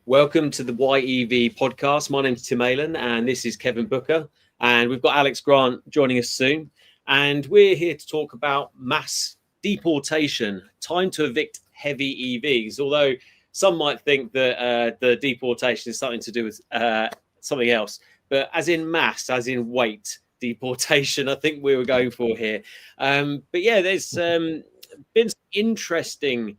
Welcome to the YEV podcast. My name's Tim Aylen and this is Kevin Booker. And we've got Alex Grant joining us soon. And we're here to talk about mass deportation, time to evict heavy EVs. Although some might think that the deportation is something to do with something else. But as in mass, as in weight deportation, I think we were going for here. But yeah, there's been some interesting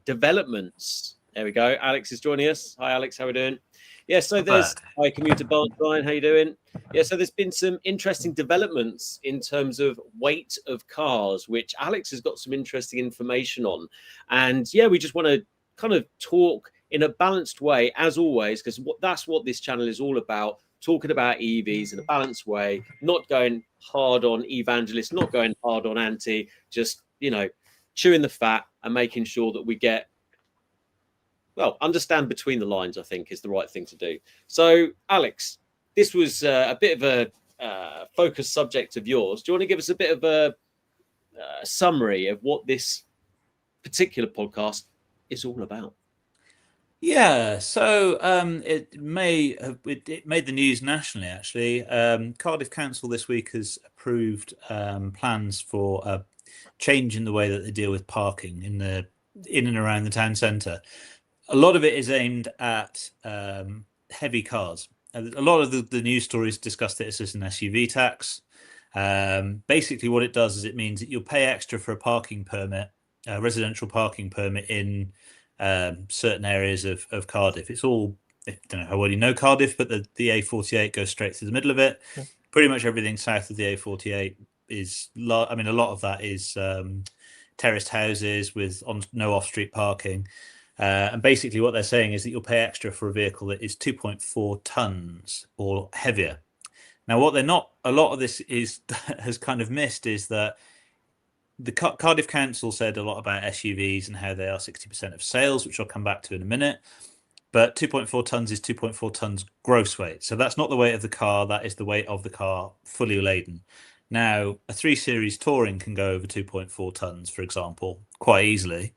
developments. There we go. Alex is joining us. Hi, Alex. How are we doing? Yeah, so there's hi, commuter Barnstein. How you doing? Yeah, so there's been some interesting developments in terms of weight of cars, which Alex has got some interesting information on. And yeah, we just want to kind of talk in a balanced way, as always, because that's what this channel is all about. Talking about EVs in a balanced way, not going hard on evangelists, not going hard on anti, just, chewing the fat and making sure that we get, understand between the lines, I think, is the right thing to do. So, Alex, this was a bit of a focused subject of yours. Do you want to give us a bit of a summary of what this particular podcast is all about? Yeah, so it made the news nationally, actually. Cardiff Council this week has approved plans for a change in the way that they deal with parking in and around the town centre. A lot of it is aimed at heavy cars. A lot of the news stories discussed it as an SUV tax. Basically, what it does is it means that you'll pay extra for a parking permit, a residential parking permit in certain areas of Cardiff. It's all, I don't know how well you know Cardiff, but the A48 goes straight through the middle of it. Yeah. Pretty much everything south of the A48 is, a lot of that is terraced houses with no off-street parking. And basically what they're saying is that you'll pay extra for a vehicle that is 2.4 tons or heavier. Now, what a lot of this has kind of missed is that the Cardiff Council said a lot about SUVs and how they are 60% of sales, which I'll come back to in a minute. But 2.4 tons is 2.4 tons gross weight. So that's not the weight of the car. That is the weight of the car fully laden. Now, a 3 Series Touring can go over 2.4 tons, for example, quite easily.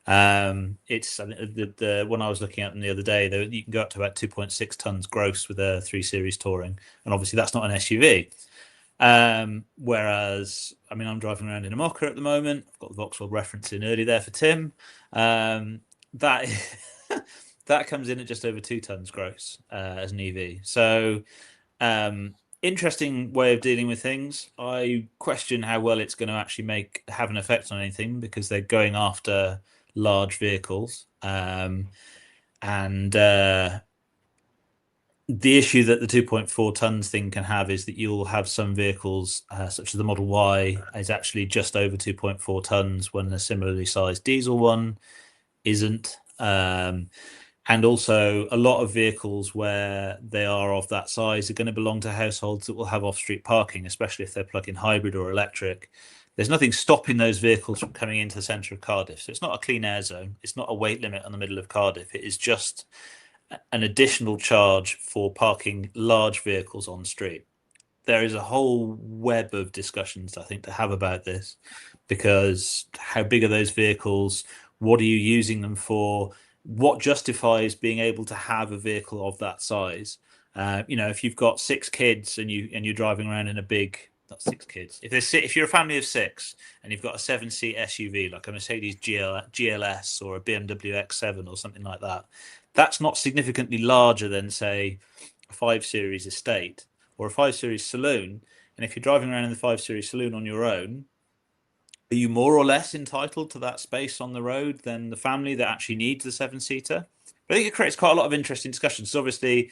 It's the one I was looking at them the other day, you can go up to about 2.6 tons gross with a 3 Series Touring. And obviously that's not an SUV. Whereas, I'm driving around in a Mocha at the moment. I've got the Vauxhall reference in early there for Tim. That comes in at just over 2 tons gross as an EV. So, interesting way of dealing with things. I question how well it's going to actually have an effect on anything, because they're going after large vehicles. The issue that the 2.4 tons thing can have is that you'll have some vehicles, such as the Model Y, is actually just over 2.4 tons when a similarly sized diesel one isn't. And also, a lot of vehicles where they are of that size are going to belong to households that will have off-street parking, especially if they're plug-in hybrid or electric. There's nothing stopping those vehicles from coming into the centre of Cardiff. So it's not a clean air zone. It's not a weight limit on the middle of Cardiff. It is just an additional charge for parking large vehicles on street. There is a whole web of discussions, I think, to have about this, because how big are those vehicles? What are you using them for? What justifies being able to have a vehicle of that size? If you've got 6 kids and you're driving around in a big, not 6 kids. If you're a family of 6 and you've got a 7-seat SUV like a Mercedes GLS or a BMW X7 or something like that, that's not significantly larger than, say, a 5 Series estate or a 5 Series saloon. And if you're driving around in the 5 Series saloon on your own, are you more or less entitled to that space on the road than the family that actually needs the 7-seater? But I think it creates quite a lot of interesting discussions. So obviously,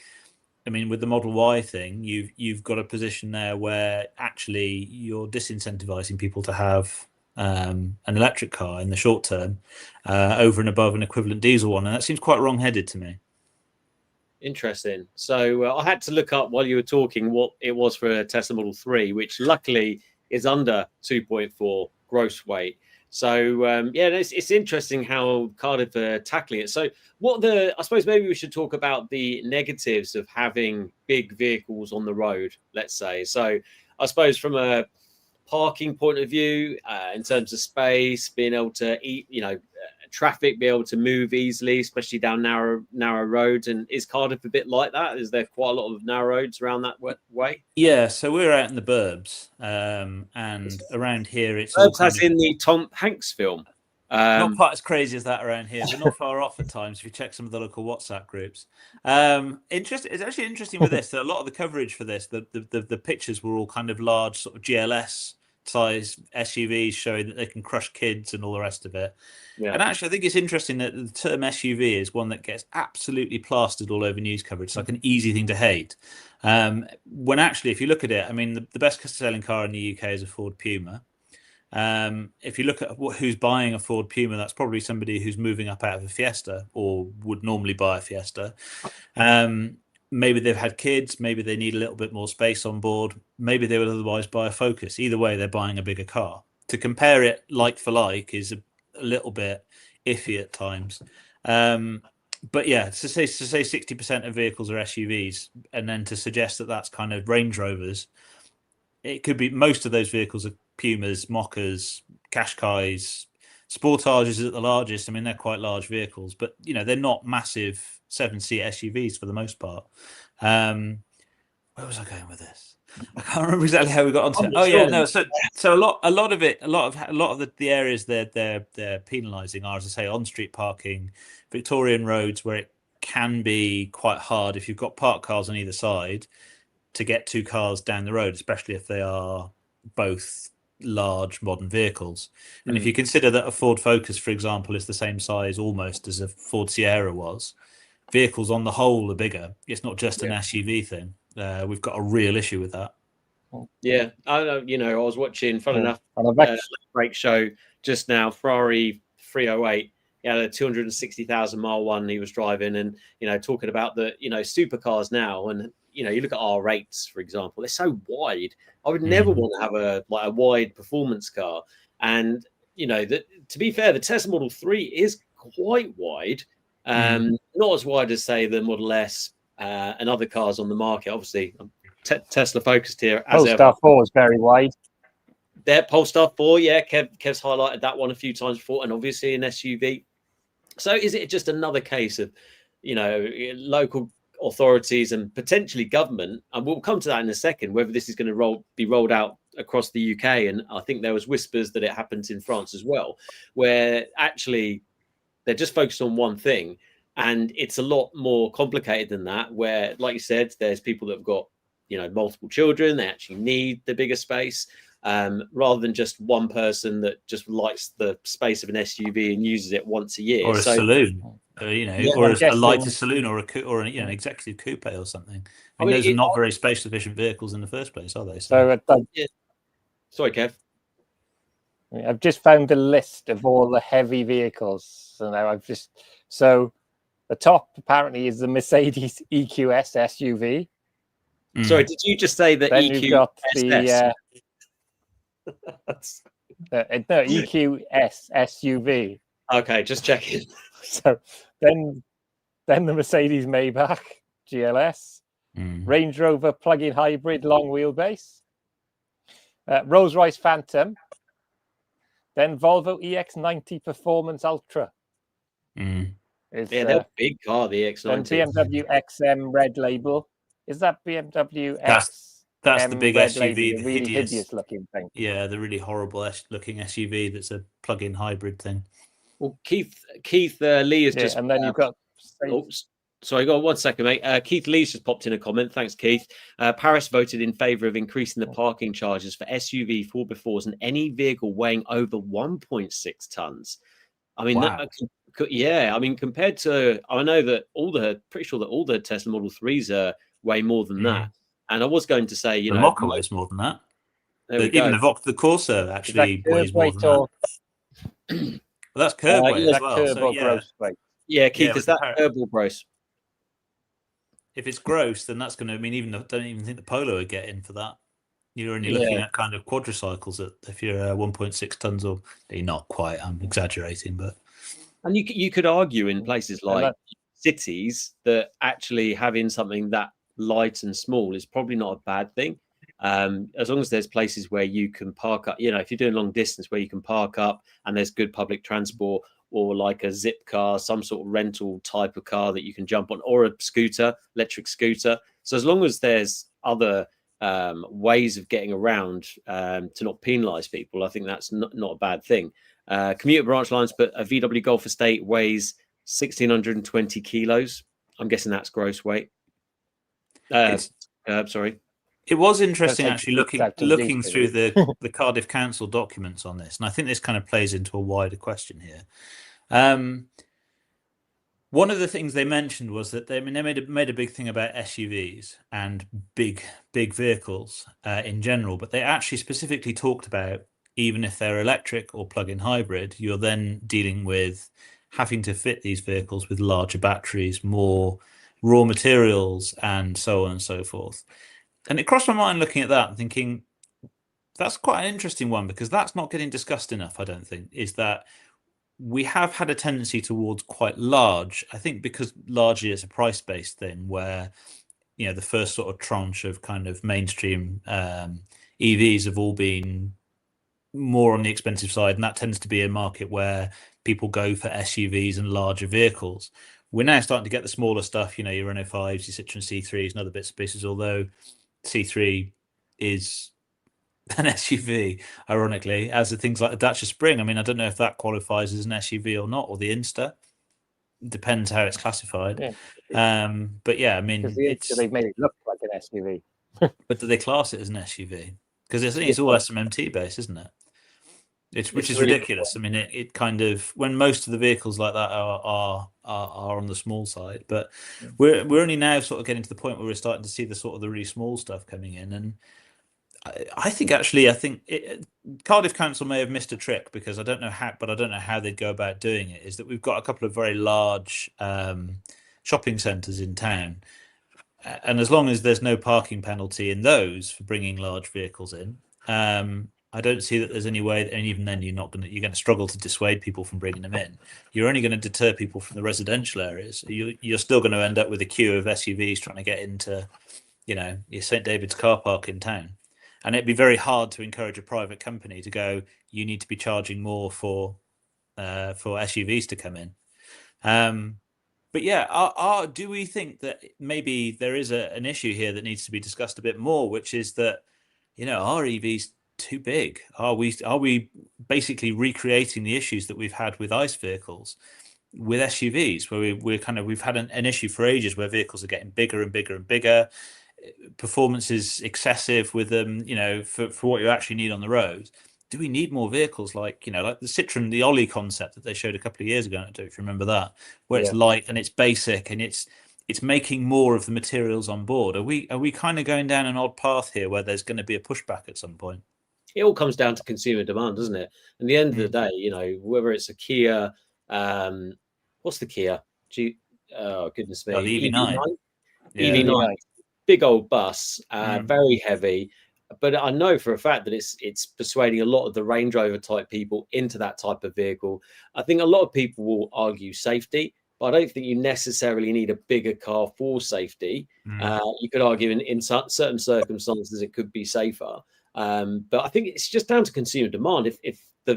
with the Model Y thing, you've got a position there where actually you're disincentivizing people to have an electric car in the short term over and above an equivalent diesel one, and that seems quite wrong-headed to me. Interesting. So I had to look up while you were talking what it was for a Tesla Model 3, which luckily is under 2.4 gross weight. So it's interesting how Cardiff are tackling it. So I suppose maybe we should talk about the negatives of having big vehicles on the road, let's say. So I suppose from a parking point of view, in terms of space, being able to eat, traffic, be able to move easily, especially down narrow roads. And is Cardiff a bit like that? Is there quite a lot of narrow roads around that way? Yeah, so we're out in the burbs, and around here it's all Burbs kind as of in the Tom Hanks film. not quite as crazy as that around here, but not far off at times if you check some of the local WhatsApp groups. Interesting. It's actually interesting with this that a lot of the coverage for this, the pictures were all kind of large sort of GLS size SUVs showing that they can crush kids and all the rest of it. Yeah. And actually, I think it's interesting that the term SUV is one that gets absolutely plastered all over news coverage. It's like an easy thing to hate. When actually, if you look at it, I mean, the best selling car in the UK is a Ford Puma. If you look at who's buying a Ford Puma, that's probably somebody who's moving up out of a Fiesta or would normally buy a Fiesta. Maybe they've had kids, maybe they need a little bit more space on board, maybe they would otherwise buy a Focus. Either way, they're buying a bigger car. To compare it like for like is a little bit iffy at times. But yeah, to say 60% of vehicles are SUVs, and then to suggest that that's kind of Range Rovers, it could be most of those vehicles are Pumas, Moccas, Qashqais, Sportages at the largest. I mean, they're quite large vehicles, but they're not massive 7-seat SUVs for the most part. Where was I going with this? I can't remember exactly how we got onto it. Oh yeah, no. So a lot of the areas they're penalising are, as I say, on-street parking, Victorian roads, where it can be quite hard if you've got parked cars on either side to get two cars down the road, especially if they are both large modern vehicles. And if you consider that a Ford Focus, for example, is the same size almost as a Ford Sierra was, vehicles on the whole are bigger. It's not just an SUV thing. We've got a real issue with that. Yeah, I was watching, fun enough, a break show just now, Ferrari 308. He had a 260,000 mile one he was driving, and talking about the supercars now, and you look at our rates, for example, they're so wide. I would never want to have a wide performance car. And to be fair, the Tesla Model 3 is quite wide, not as wide as say the Model S and other cars on the market. Obviously, I'm Tesla focused here. Polestar 4 is very wide. There, Polestar 4, yeah, Kev's highlighted that one a few times before, and obviously an SUV. So is it just another case of, local authorities and potentially government, and we'll come to that in a second, whether this is going to be rolled out across the UK, and I think there was whispers that it happens in France as well, where actually they're just focused on one thing, and it's a lot more complicated than that, where, like you said, there's people that have got, multiple children, they actually need the bigger space. Rather than just one person that just likes the space of an SUV and uses it once a year, or a saloon, or a lighter saloon, or an executive coupe or something. I mean, those are not very space efficient vehicles in the first place, are they? Sorry, Kev. I've just found a list of all the heavy vehicles. So now the top apparently is the Mercedes EQS SUV. Sorry, did you just say that then you've got the EQS SUV. Okay, just checking. So then the Mercedes Maybach GLS, Range Rover plug-in hybrid long wheelbase, Rolls-Royce Phantom, then Volvo EX90 Performance Ultra. They're a big car, the EX90. Then BMW XM Red Label. Is that BMW X? That's the big SUV, label, the really hideous looking thing. Yeah, the really horrible looking SUV that's a plug-in hybrid thing. Well, Keith Lee has just, and then you've got. Sorry, go on 1 second, mate. Keith Lee's just popped in a comment. Thanks, Keith. Paris voted in favour of increasing the parking charges for SUV 4x4s and any vehicle weighing over 1.6 tons. I mean, wow. I mean, compared to, I know that pretty sure that all the Tesla Model 3s weigh more than that. And I was going to say, the Mokka weighs more than that. Even the Corsa actually weighs more than that. Well, that's curb weight as well. So, gross weight. Yeah, Keith, is that curb or gross? If it's gross, then that's going to mean I don't even think the Polo would get in for that. You're only looking at kind of quadricycles if you're 1.6 tons, or you're not quite. I'm exaggerating, but. And you could argue in places like cities that actually having something that light and small is probably not a bad thing, as long as there's places where you can park up, if you're doing long distance where you can park up and there's good public transport, or like a zip car, some sort of rental type of car that you can jump on, or a scooter, electric scooter. So as long as there's other ways of getting around to not penalise people, I think that's not a bad thing. Commuter branch lines, but a VW Golf Estate weighs 1,620 kilos. I'm guessing that's gross weight. Sorry. It was interesting That's actually like looking through the Cardiff Council documents on this, and I think this kind of plays into a wider question here. One of the things they mentioned was that they made a big thing about SUVs and big vehicles in general, but they actually specifically talked about, even if they're electric or plug-in hybrid, you're then dealing with having to fit these vehicles with larger batteries, more raw materials, and so on and so forth. And it crossed my mind looking at that and thinking, that's quite an interesting one, because that's not getting discussed enough, I don't think, is that we have had a tendency towards quite large, I think because largely it's a price-based thing where, the first sort of tranche of kind of mainstream EVs have all been more on the expensive side, and that tends to be a market where people go for SUVs and larger vehicles. We're now starting to get the smaller stuff, your Renault 5s, your Citroen C3s and other bits and pieces, although C3 is an SUV, ironically, as are things like the Dacia Spring. I mean, I don't know if that qualifies as an SUV or not, or the Insta. It depends how it's classified. Yeah. But yeah, I mean, they've made it look like an SUV. But do they class it as an SUV? Because it's all SMMT based, isn't it? Which is ridiculous. I mean, it kind of, when most of the vehicles like that are on the small side, but we're only now sort of getting to the point where we're starting to see the sort of the really small stuff coming in. And I think Cardiff Council may have missed a trick, because I don't know how they'd go about doing it. Is that we've got a couple of very large shopping centres in town, and as long as there's no parking penalty in those for bringing large vehicles in, I don't see that there's any way. And even then, you're going to struggle to dissuade people from bringing them in. You're only going to deter people from the residential areas. You're still going to end up with a queue of SUVs trying to get into, your St David's car park in town. And it'd be very hard to encourage a private company to go, you need to be charging more for SUVs to come in. But yeah, do we think that maybe there is an issue here that needs to be discussed a bit more, which is that, are EVs too big? Are we basically recreating the issues that we've had with ICE vehicles with SUVs, where we've had an issue for ages where vehicles are getting bigger and bigger and bigger. Performance is excessive with them, for what you actually need on the road. Do we need more vehicles like the Citroen, the Ollie concept that they showed a couple of years ago? I don't know if you remember that, where it's light and it's basic and it's making more of the materials on board. Are we kind of going down an odd path here where there's going to be a pushback at some point? It all comes down to consumer demand, doesn't it? At the end of the day, whether it's a Kia, what's the Kia? Oh goodness me, the EV9. EV9, big old bus, very heavy. But I know for a fact that it's persuading a lot of the Range Rover type people into that type of vehicle. I think a lot of people will argue safety, but I don't think you necessarily need a bigger car for safety. You could argue in certain circumstances it could be safer. But I think it's just down to consumer demand. If the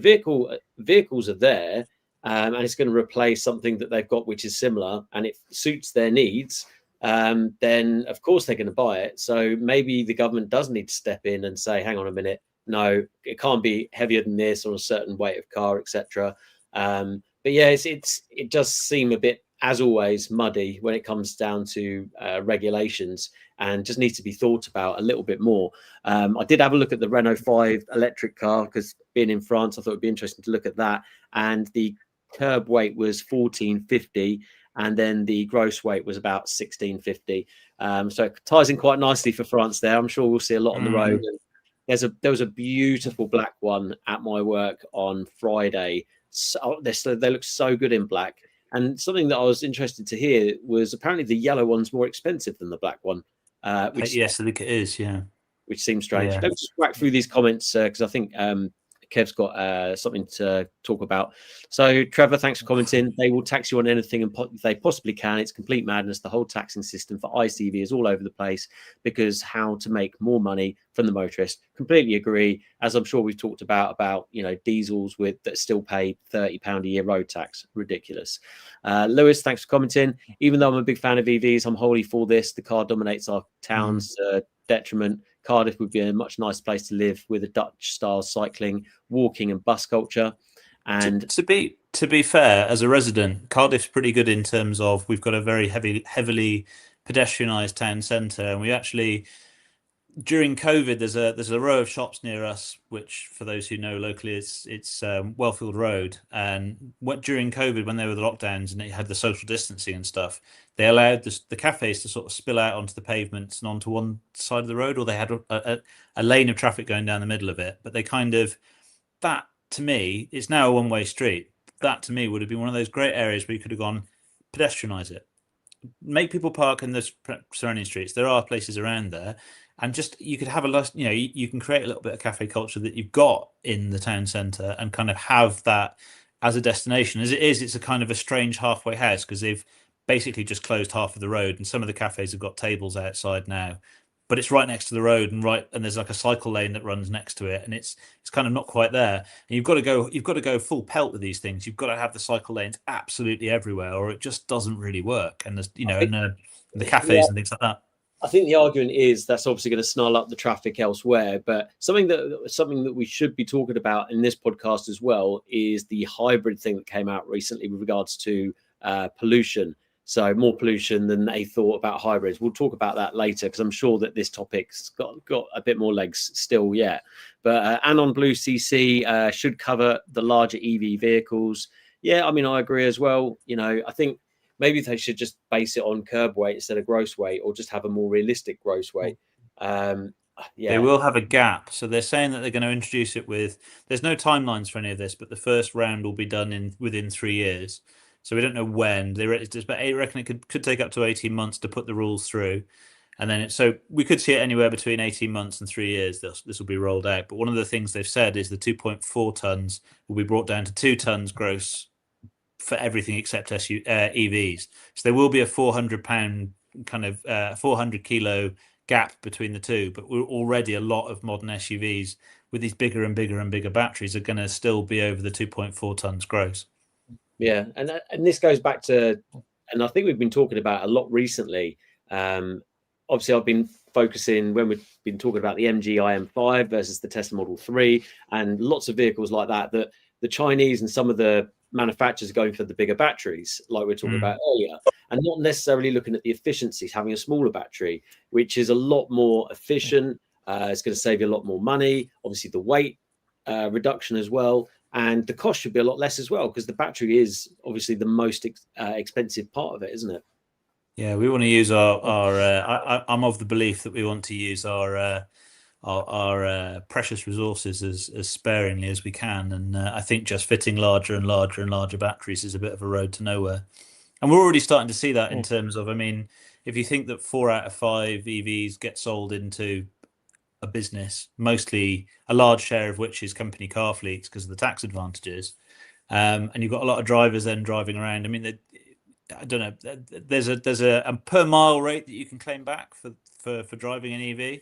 vehicles are there and it's going to replace something that they've got which is similar and it suits their needs, then of course they're going to buy it. So maybe the government does need to step in and say, hang on a minute, no, it can't be heavier than this or a certain weight of car, etc. But yeah, it does seem a bit, as always, muddy when it comes down to regulations, and just needs to be thought about a little bit more. I did have a look at the Renault 5 electric car, because being in France, I thought it'd be interesting to look at that. And the curb weight was 1450. And then the gross weight was about 1650. So it ties in quite nicely for France there. I'm sure we'll see a lot on the road. And there was a beautiful black one at my work on Friday. So they look so good in black. And something that I was interested to hear was apparently the yellow one's more expensive than the black one. Yes, I think it is, yeah. Which seems strange. Yeah. Let's just whack through these comments, because I think Kev's got something to talk about. So, Trevor, thanks for commenting. They will tax you on anything they possibly can. It's complete madness. The whole taxing system for ICV is all over the place because how to make more money from the motorist. Completely agree. As I'm sure we've talked about diesels that still pay £30 a year road tax. Ridiculous. Lewis, thanks for commenting. Even though I'm a big fan of EVs, I'm wholly for this. The car dominates our towns. Detriment. Cardiff would be a much nicer place to live with a Dutch-style cycling, walking, and bus culture. And to be fair, as a resident, Cardiff's pretty good in terms of we've got a very heavily pedestrianised town centre, and we actually during COVID there's a row of shops near us, which for those who know locally, it's Wellfield Road. And during COVID, when there were the lockdowns and they had the social distancing and stuff, they allowed the cafes to sort of spill out onto the pavements and onto one side of the road, or they had a lane of traffic going down the middle of it. But they that to me, it's now a one-way street. That to me would have been one of those great areas where you could have gone pedestrianise it, make people park in the surrounding streets. There are places around there. And just you could have you can create a little bit of cafe culture that you've got in the town centre and kind of have that as a destination. As it is, it's a kind of a strange halfway house because they've basically just closed half of the road, and some of the cafes have got tables outside now, but it's right next to the road and there's like a cycle lane that runs next to it, and it's kind of not quite there. And you've got to go full pelt with these things. You've got to have the cycle lanes absolutely everywhere, or it just doesn't really work. And there's the cafes and things like that. I think the argument is that's obviously going to snarl up the traffic elsewhere, but something that we should be talking about in this podcast as well is the hybrid thing that came out recently with regards to pollution. So more pollution than they thought about hybrids. We'll talk about that later because I'm sure that this topic's got a bit more legs still yet. But Anon Blue CC should cover the larger EV vehicles. Yeah, I mean, I agree as well. I think maybe they should just base it on curb weight instead of gross weight, or just have a more realistic gross weight. They will have a gap. So they're saying that they're going to introduce it there's no timelines for any of this, but the first round will be done within 3 years. So we don't know when. They reckon it could take up to 18 months to put the rules through. And then so we could see it anywhere between 18 months and 3 years. This will be rolled out. But one of the things they've said is the 2.4 tons will be brought down to 2 tons gross for everything except EVs. So there will be a £400 kind of 400 kilo gap between the two. But we're already a lot of modern SUVs with these bigger and bigger and bigger batteries are going to still be over the 2.4 tons gross. Yeah, and this goes back to, and I think we've been talking about a lot recently. Obviously, I've been focusing when we've been talking about the MG IM5 versus the Tesla Model 3 and lots of vehicles like that the Chinese and some of the manufacturers are going for the bigger batteries, like we were talking about earlier, and not necessarily looking at the efficiencies, having a smaller battery, which is a lot more efficient. It's going to save you a lot more money. Obviously, the weight reduction as well. And the cost should be a lot less as well, because the battery is obviously the most expensive part of it, isn't it? Yeah, we want to use I'm of the belief that we want to use our precious resources as sparingly as we can. And I think just fitting larger and larger and larger batteries is a bit of a road to nowhere. And we're already starting to see that in terms of, I mean, if you think that 4 out of 5 EVs get sold into a business, mostly a large share of which is company car fleets because of the tax advantages, and you've got a lot of drivers then driving around. I mean, I don't know. There's a per mile rate that you can claim back for driving an EV,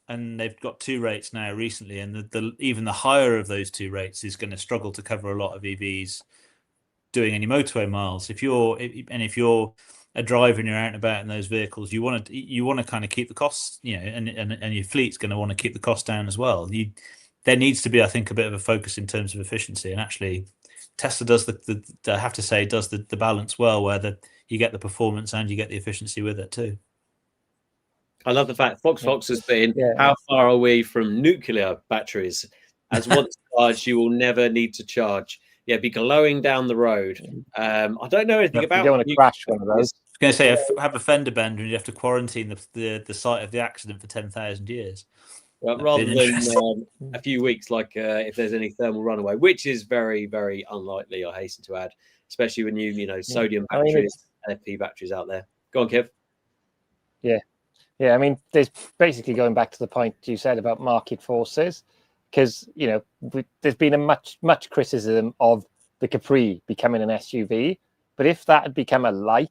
and they've got 2 rates now recently, and even the higher of those 2 rates is going to struggle to cover a lot of EVs doing any motorway miles. If you're a driver and you're out and about in those vehicles, you want to kind of keep the costs, and your fleet's going to want to keep the cost down as well. There needs to be, I think, a bit of a focus in terms of efficiency, and actually Tesla does I have to say, does the balance well, where you get the performance and you get the efficiency with it too. I love the fact Fox has been, how far are we from nuclear batteries? As once charged, you will never need to charge. Yeah, be glowing down the road. I don't know anything about. You don't want to crash one of those. I was going to say, have a fender bender and you have to quarantine the site of the accident for 10,000 years. Well, rather than a few weeks, like if there's any thermal runaway, which is very, very unlikely, I hasten to add, especially when sodium batteries, LFP batteries out there. Go on, Kev. Yeah. I mean, there's basically going back to the point you said about market forces. because there's been a much criticism of the Capri becoming an SUV, but if that had become a light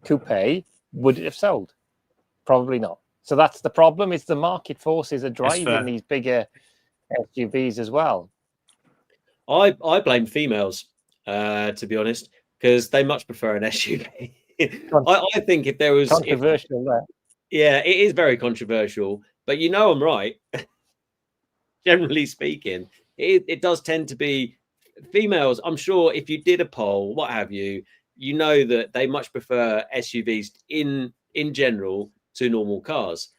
coupe, would it have sold? Probably not. So that's the problem, is the market forces are driving these bigger SUVs as well. I blame females, to be honest, because they much prefer an SUV. I think if there was controversial there. Yeah, it is very controversial, but I'm right. Generally speaking, it does tend to be females. I'm sure if you did a poll, what have you, that they much prefer SUVs in general to normal cars.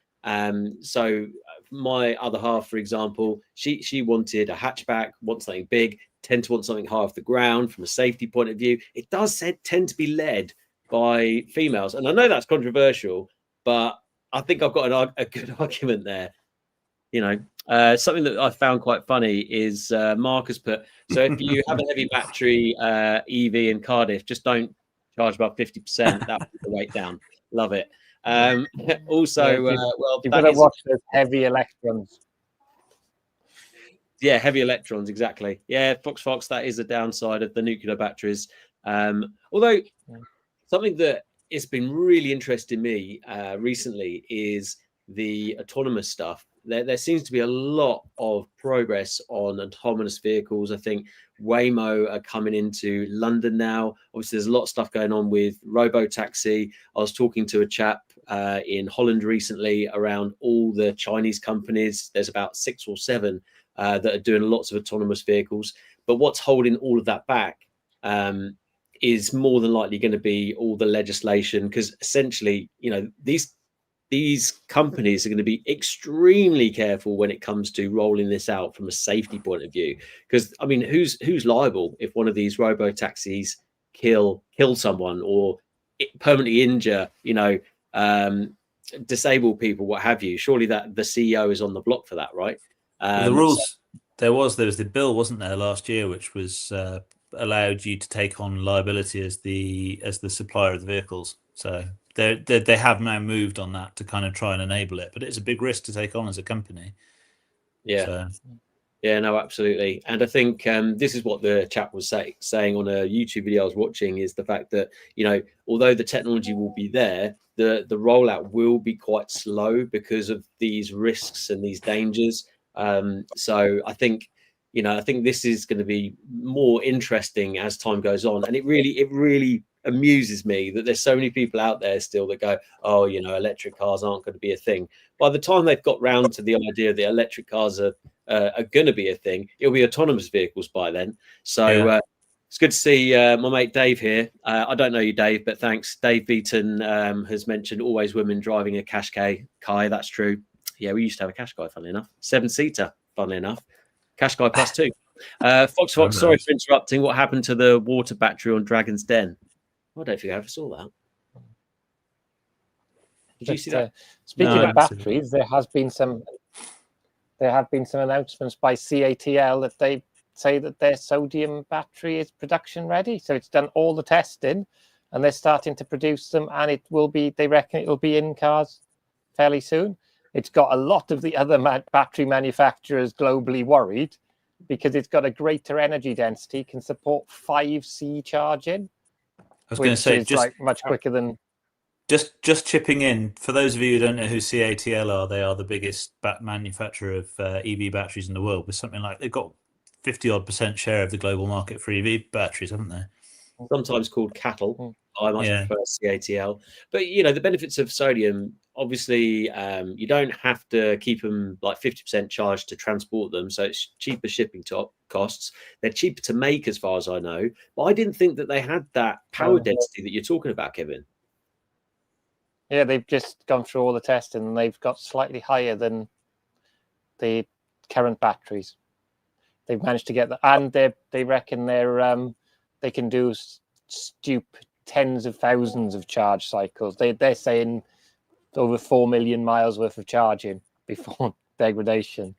So my other half, for example, she wanted a hatchback, wants something big, tend to want something high off the ground from a safety point of view. It does tend to be led by females, and I know that's controversial, but I think I've got a good argument there. Something that I found quite funny is Mark has put, so if you have a heavy battery EV in Cardiff, just don't charge above 50%. That will be the weight down. Love it. Also, you've got to watch those heavy electrons. Yeah, heavy electrons, exactly. Yeah, Fox, that is a downside of the nuclear batteries. Although something that it's been really interesting me recently is the autonomous stuff. There seems to be a lot of progress on autonomous vehicles. I think Waymo are coming into London now. Obviously, there's a lot of stuff going on with robo-taxi. I was talking to a chap in Holland recently around all the Chinese companies. There's about 6 or 7 that are doing lots of autonomous vehicles. But what's holding all of that back is more than likely going to be all the legislation, because essentially, these companies are going to be extremely careful when it comes to rolling this out from a safety point of view. Because I mean, who's liable if one of these robo taxis kill someone or permanently injure, disable people, what have you? Surely that the CEO is on the block for that, right? The rules. There was the bill, wasn't there, last year, which was allowed you to take on liability as the supplier of the vehicles. So they have now moved on that to kind of try and enable it, but it's a big risk to take on as a company. Yeah. So. Yeah, no, absolutely. And I think this is what the chap was saying on a YouTube video I was watching, is the fact that, although the technology will be there, the rollout will be quite slow because of these risks and these dangers. So I think this is going to be more interesting as time goes on. And it really amuses me that there's so many people out there still that go, oh, electric cars aren't going to be a thing. By the time they've got round to the idea that electric cars are going to be a thing, it'll be autonomous vehicles by then. So it's good to see my mate Dave here. I don't know you, Dave, but thanks. Dave Beaton has mentioned always women driving a Qashqai. Kai, that's true. Yeah, we used to have a Qashqai, funnily enough. 7-seater, funnily enough. Qashqai +2. Fox, sorry for interrupting. What happened to the water battery on Dragon's Den? I don't think I ever saw that. Did you see that? Speaking of batteries, there have been some announcements by CATL that they say that their sodium battery is production ready. So it's done all the testing and they're starting to produce them, and they reckon it'll be in cars fairly soon. It's got a lot of the other battery manufacturers globally worried because it's got a greater energy density, can support 5C charging. I was going to say, just much quicker than. Just chipping in, for those of you who don't know who CATL are, they are the biggest manufacturer of EV batteries in the world, with something like, they've got 50-odd% share of the global market for EV batteries, haven't they? Sometimes called cattle. I much prefer CATL. But, the benefits of sodium, obviously, you don't have to keep them like 50% charged to transport them. So it's cheaper shipping costs. They're cheaper to make, as far as I know. But I didn't think that they had that power density that you're talking about, Kevin. Yeah, they've just gone through all the testing and they've got slightly higher than the current batteries. They've managed to get that, and they reckon they can do tens of thousands of charge cycles. They're saying over 4 million miles worth of charging before degradation,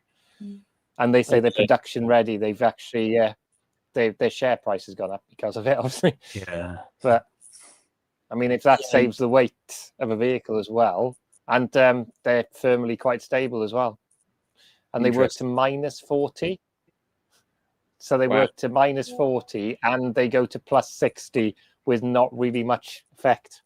and they say they're production ready. They've actually their share price has gone up because of it, obviously. Yeah, but I mean, if that saves the weight of a vehicle as well, and they're firmly quite stable as well. and they work to -40. So they work to -40 and they go to +60 with not really much effect.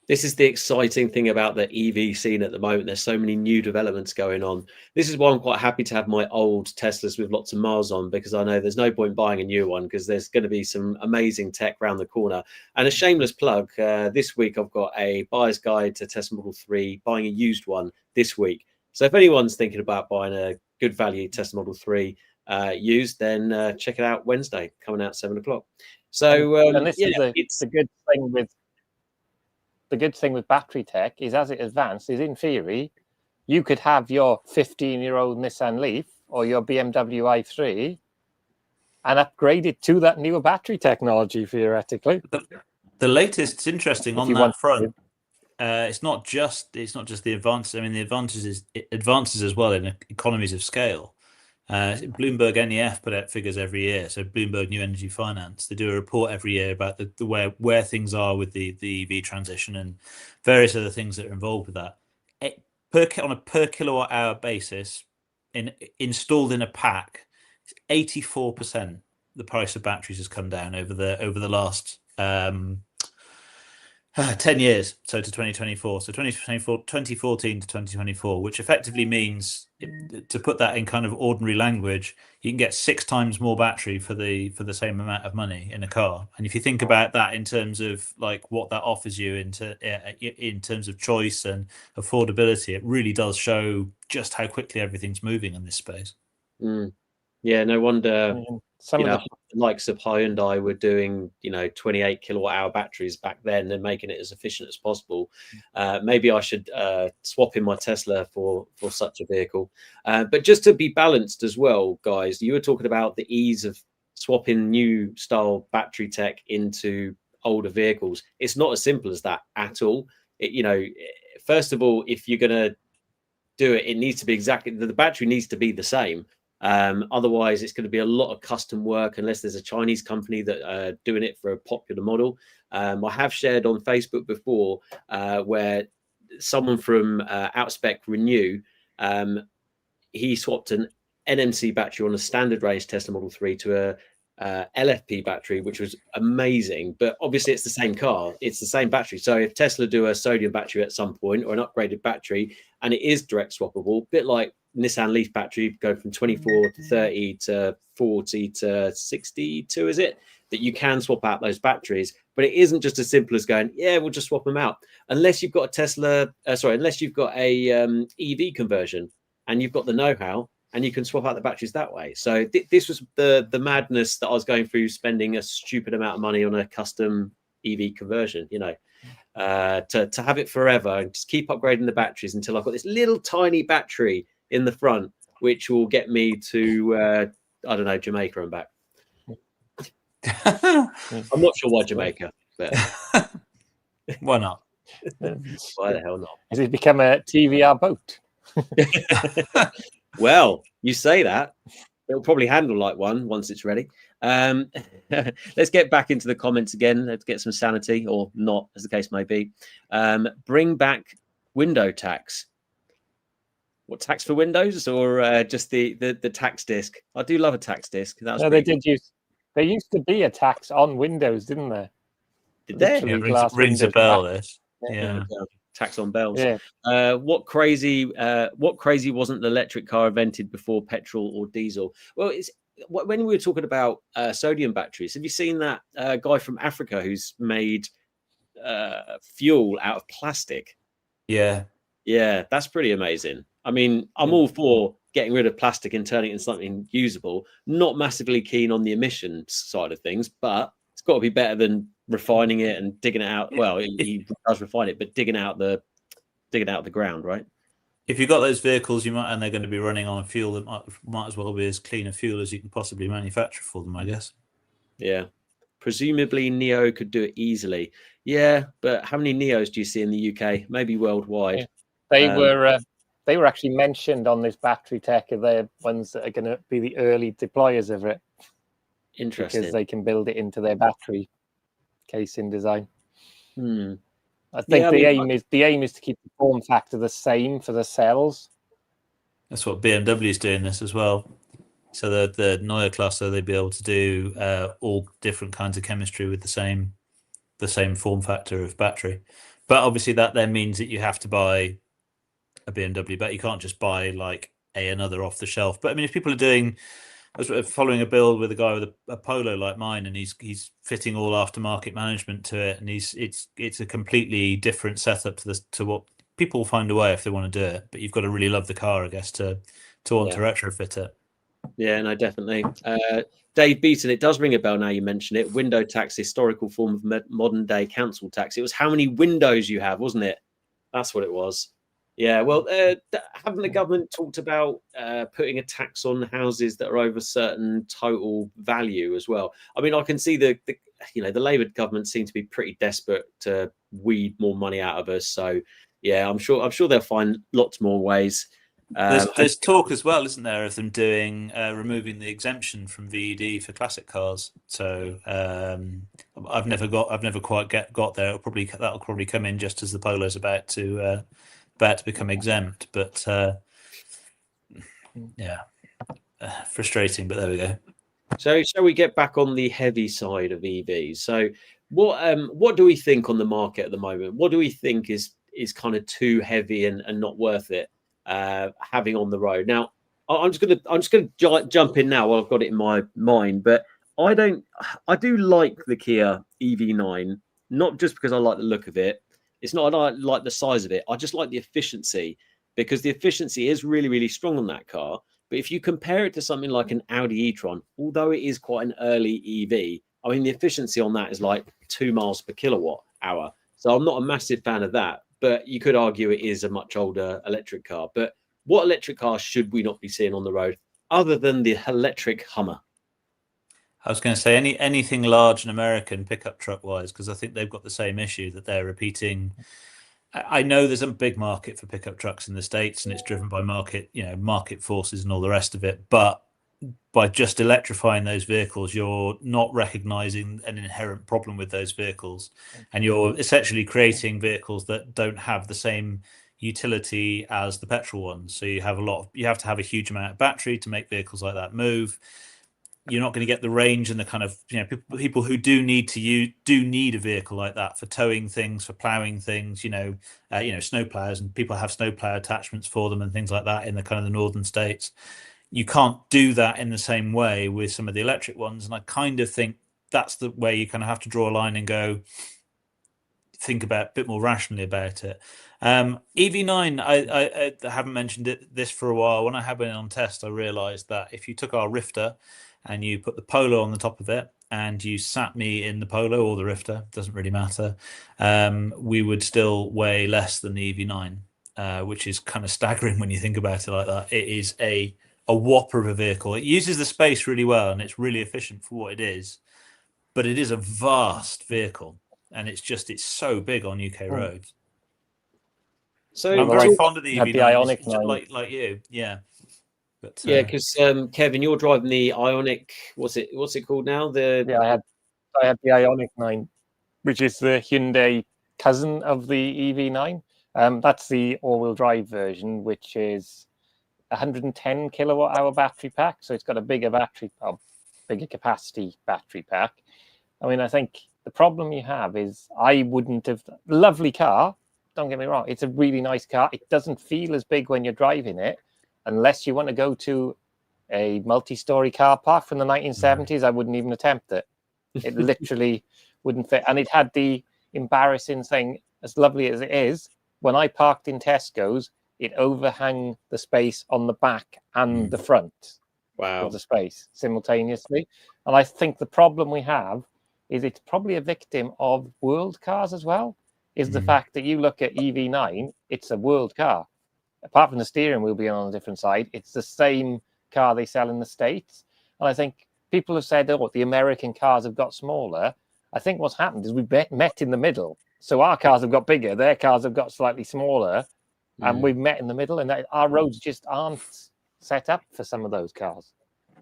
This is the exciting thing about the EV scene at the moment. There's so many new developments going on. This is why I'm quite happy to have my old Teslas with lots of miles on, because I know there's no point buying a new one because there's going to be some amazing tech around the corner. And a shameless plug, this week I've got a buyer's guide to Tesla Model 3, buying a used one this week. So if anyone's thinking about buying a good value Tesla Model 3 used, then check it out Wednesday, coming out 7 o'clock. So and this is the good thing with battery tech is, as it advances, in theory, you could have your 15-year-old Nissan Leaf or your BMW i3 and upgrade it to that newer battery technology, theoretically. The latest, it's interesting on that front. It's not just the advances. I mean, the advances as well in economies of scale. Bloomberg NEF put out figures every year. So Bloomberg New Energy Finance, they do a report every year about the where things are with the EV transition and various other things that are involved with that. On a per kilowatt hour basis, installed in a pack, 84% the price of batteries has come down over the last 10 years, so to 2024. So 2014 to 2024, which effectively means, to put that in kind of ordinary language, you can get 6 times more battery for the same amount of money in a car. And if you think about that in terms of like what that offers you in terms of choice and affordability, it really does show just how quickly everything's moving in this space. Yeah, no wonder. The likes of Hyundai were doing 28 kilowatt hour batteries back then and making it as efficient as possible. Maybe I should swap in my Tesla for such a vehicle. But just to be balanced as well, guys, you were talking about the ease of swapping new style battery tech into older vehicles. It's not as simple as that at all. First of all, if you're going to do it, it needs to be the battery needs to be the same. Otherwise, it's going to be a lot of custom work unless there's a Chinese company that are doing it for a popular model. I have shared on Facebook before where someone from Outspec Renew, he swapped an NMC battery on a standard range Tesla Model 3 to a LFP battery, which was amazing. But obviously, it's the same car, it's the same battery. So if Tesla do a sodium battery at some point or an upgraded battery, and it is direct swappable, a bit like Nissan Leaf battery, go from 24 to 30 to 40 to 62, is it? That you can swap out those batteries, but it isn't just as simple as going, yeah, we'll just swap them out. Unless you've got a Tesla, unless you've got a EV conversion and you've got the know-how and you can swap out the batteries that way. So this was the madness that I was going through, spending a stupid amount of money on a custom EV conversion, to have it forever and just keep upgrading the batteries until I've got this little tiny battery in the front, which will get me to Jamaica and back. I'm not sure why Jamaica, but why not? Why the hell not? Has it become a TVR boat? Well, you say that. It'll probably handle like one once it's ready. Let's get back into the comments again. Let's get some sanity, or not, as the case may be. Bring back window tax. What, tax for Windows, or just the tax disc? I do love a tax disc. They used to be a tax on Windows, didn't there? Did they? Yeah, rings a bell. This, yeah. Tax on bells. Yeah. What crazy wasn't the electric car invented before petrol or diesel? Well, it's when we were talking about sodium batteries. Have you seen that guy from Africa who's made fuel out of plastic? Yeah, that's pretty amazing. I mean, I'm all for getting rid of plastic and turning it into something usable. Not massively keen on the emissions side of things, but it's got to be better than refining it and digging it out. Well, he does refine it, but digging out the ground, right? If you've got those vehicles, and they're going to be running on a fuel that might as well be as clean a fuel as you can possibly manufacture for them, I guess. Yeah. Presumably Neo could do it easily. Yeah, but how many Neos do you see in the UK? Maybe worldwide. Yeah. They were actually mentioned on this battery tech. They're ones that are going to be the early deployers of it. Interesting. Because they can build it into their battery casing design. I think the aim is to keep the form factor the same for the cells. That's what BMW is doing this as well. So the Neue Klasse, they'd be able to do all different kinds of chemistry with the same form factor of battery. But obviously that then means that you have to buy a BMW, but you can't just buy like another off the shelf. But I mean, if people are doing, I was following a build with a guy with a Polo like mine, and he's fitting all aftermarket management to it, and it's a completely different setup to what people will find a way if they want to do it. But you've got to really love the car, I guess, to want to retrofit it. Yeah, no, definitely. Dave Beaton, it does ring a bell now you mention it. Window tax, historical form of modern day council tax. It was how many windows you have, wasn't it? That's what it was. Yeah, well, haven't the government talked about putting a tax on houses that are over certain total value as well? I mean, I can see the Labour government seem to be pretty desperate to weed more money out of us. So, yeah, I'm sure they'll find lots more ways. There's talk as well, isn't there, of them doing removing the exemption from VED for classic cars. So I've never quite got there. That'll probably come in just as the Polo's about to become exempt. But frustrating. But there we go. So shall we get back on the heavy side of EVs? So what do we think on the market at the moment? What do we think is kind of too heavy and not worth it? Having on the road. Now, I'm just gonna jump in now while I've got it in my mind, but I do like the Kia EV9, not just because I like the look of it. It's not I like the size of it. I just like the efficiency, because the efficiency is really, really strong on that car. But if you compare it to something like an Audi e-tron, although it is quite an early EV, I mean, the efficiency on that is like 2 miles per kilowatt hour. So I'm not a massive fan of that. But you could argue it is a much older electric car. But what electric car should we not be seeing on the road other than the electric Hummer? I was going to say anything large and American pickup truck wise, because I think they've got the same issue that they're repeating. I know there's a big market for pickup trucks in the States, and it's driven by market forces and all the rest of it. But by just electrifying those vehicles, you're not recognizing an inherent problem with those vehicles, and you're essentially creating vehicles that don't have the same utility as the petrol ones. So you have to have a huge amount of battery to make vehicles like that move. You're not going to get the range and the kind of people who do need a vehicle like that for towing things, for plowing things, snow plows, and people have snow plow attachments for them and things like that in the kind of the northern states. You can't do that in the same way with some of the electric ones. And I kind of think that's the way you kind of have to draw a line and go think about a bit more rationally about it. EV9, I haven't mentioned this for a while. When I had it on test, I realized that if you took our Rifter and you put the Polo on the top of it and you sat me in the Polo or the Rifter, doesn't really matter, we would still weigh less than the EV9, which is kind of staggering when you think about it like that. It is a whopper of a vehicle. It uses the space really well and it's really efficient for what it is, but it is a vast vehicle and it's so big on UK roads. So I'm very fond of the EV9, the Ionic 9. like you, yeah. But, yeah, because Kevin, you're driving the Ionic. What's it called now? I had the Ionic 9, which is the Hyundai cousin of the EV9. That's the all-wheel drive version, which is 110 kilowatt hour battery pack. So it's got a bigger bigger capacity battery pack. I mean, I think the problem you have is lovely car. Don't get me wrong. It's a really nice car. It doesn't feel as big when you're driving it, unless you want to go to a multi-story car park from the 1970s. I wouldn't even attempt it. It literally wouldn't fit. And it had the embarrassing thing, as lovely as it is, when I parked in Tesco's, it overhung the space on the back and the front of the space simultaneously. And I think the problem we have is it's probably a victim of world cars as well, is the fact that you look at EV9, it's a world car. Apart from the steering wheel being on a different side, it's the same car they sell in the States. And I think people have said, the American cars have got smaller. I think what's happened is we've met in the middle. So our cars have got bigger, their cars have got slightly smaller, and we've met in the middle, and our roads just aren't set up for some of those cars.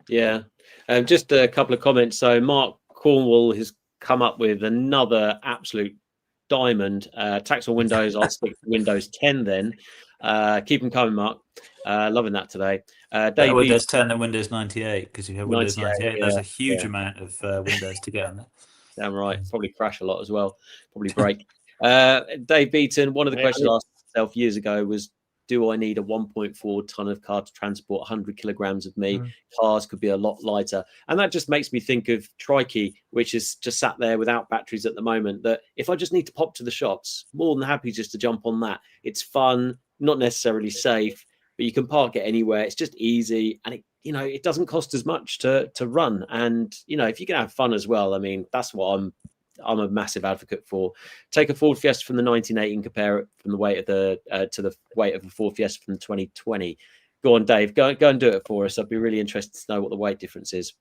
Yeah. Just a couple of comments. So Mark Cornwall has come up with another absolute diamond. Tactile Windows, I'll stick to Windows 10 then. Keep them coming, Mark. Loving that today. Better Windows 10 and Windows 98, because if you have Windows 98, yeah, there's a huge amount of Windows to get on there. Damn right. Probably crash a lot as well. Probably break. Dave Beaton, one of the questions I asked myself years ago was, do I need a 1.4 ton of car to transport 100 kilograms of me? Cars could be a lot lighter. And that just makes me think of Trikey, which is just sat there without batteries at the moment, that if I just need to pop to the shops, more than happy just to jump on that. It's fun, not necessarily safe, but you can park it anywhere. It's just easy. And it doesn't cost as much to run. And, if you can have fun as well, I mean, that's what I'm a massive advocate for. Take a Ford Fiesta from the 1980 and compare it from the weight of to the weight of a Ford Fiesta from 2020. Go on, Dave. Go and do it for us. I'd be really interested to know what the weight difference is.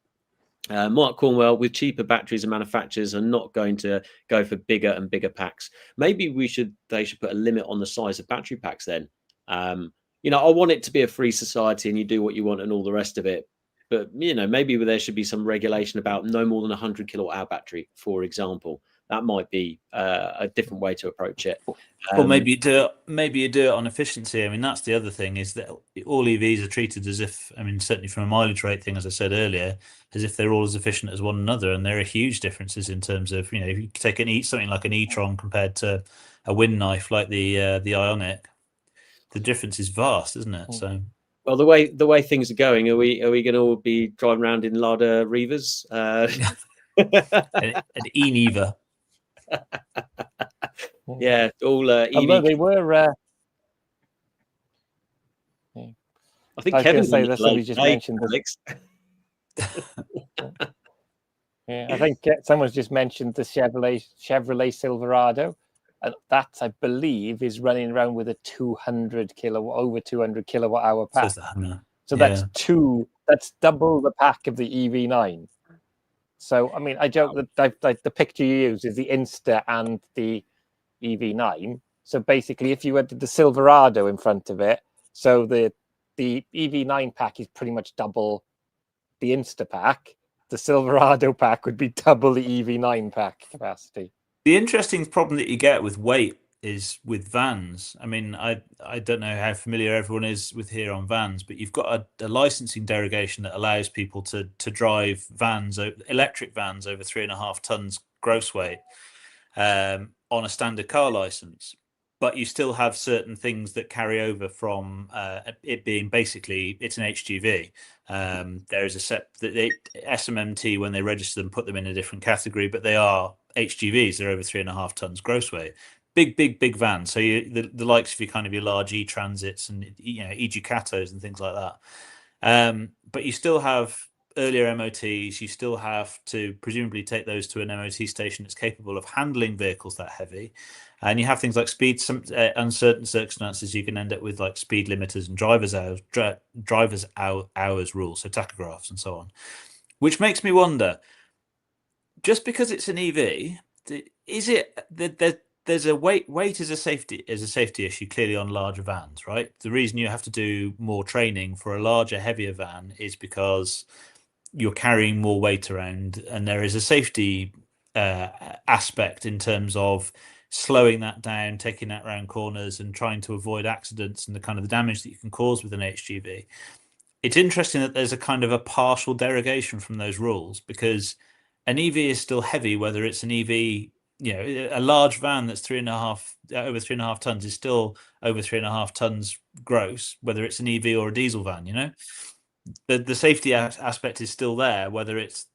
Mark Cornwell, with cheaper batteries and manufacturers are not going to go for bigger and bigger packs. Maybe they should put a limit on the size of battery packs then. I want it to be a free society and you do what you want and all the rest of it. But, maybe there should be some regulation about no more than 100 kilowatt hour battery, for example. That might be a different way to approach it. Or maybe you do it on efficiency. I mean, that's the other thing, is that all EVs are treated as if, certainly from a mileage rate thing, as I said earlier, as if they're all as efficient as one another. And there are huge differences in terms of, if you take something like an e-tron compared to a wind knife like the Ionic, the difference is vast, isn't it? So. Well, the way things are going, are we going to all be driving around in Lada Revas? An e-Neva. Yeah, all EV. Although they were. I think Kevin's say that somebody just mentioned Alex. Yeah, I think someone's just mentioned the Chevrolet Silverado. And that, I believe, is running around with a over 200 kilowatt hour pack. So that's double the pack of the EV9. So, I joke that the picture you use is the Insta and the EV9. So basically, if you had the Silverado in front of it, so the EV9 pack is pretty much double the Insta pack. The Silverado pack would be double the EV9 pack capacity. The interesting problem that you get with weight is with vans. I don't know how familiar everyone is with here on vans, but you've got a licensing derogation that allows people to drive electric vans over 3.5 tons gross weight on a standard car license. But you still have certain things that carry over from it being basically, it's an HGV. There is the SMMT, when they register them, put them in a different category, but they are HGVs. They're over 3.5 tons gross weight. Big vans. So the likes of your large e-transits and e-Ducatos and things like that. But you still have earlier MOTs. You still have to presumably take those to an MOT station that's capable of handling vehicles that heavy. And you have things like speed. Some uncertain circumstances, you can end up with like speed limiters and drivers hours rules, so tachographs and so on. Which makes me wonder, just because it's an EV, is it that there's a weight is a safety issue clearly on larger vans, right? The reason you have to do more training for a larger, heavier van is because you're carrying more weight around, and there is a safety aspect in terms of slowing that down, taking that around corners, and trying to avoid accidents and the kind of the damage that you can cause with an HGV. It's interesting that there's a kind of a partial derogation from those rules, because an EV is still heavy, whether it's an EV, a large van that's over 3.5 tons is still over 3.5 tons gross, whether it's an EV or a diesel van. The safety aspect is still there, whether it's,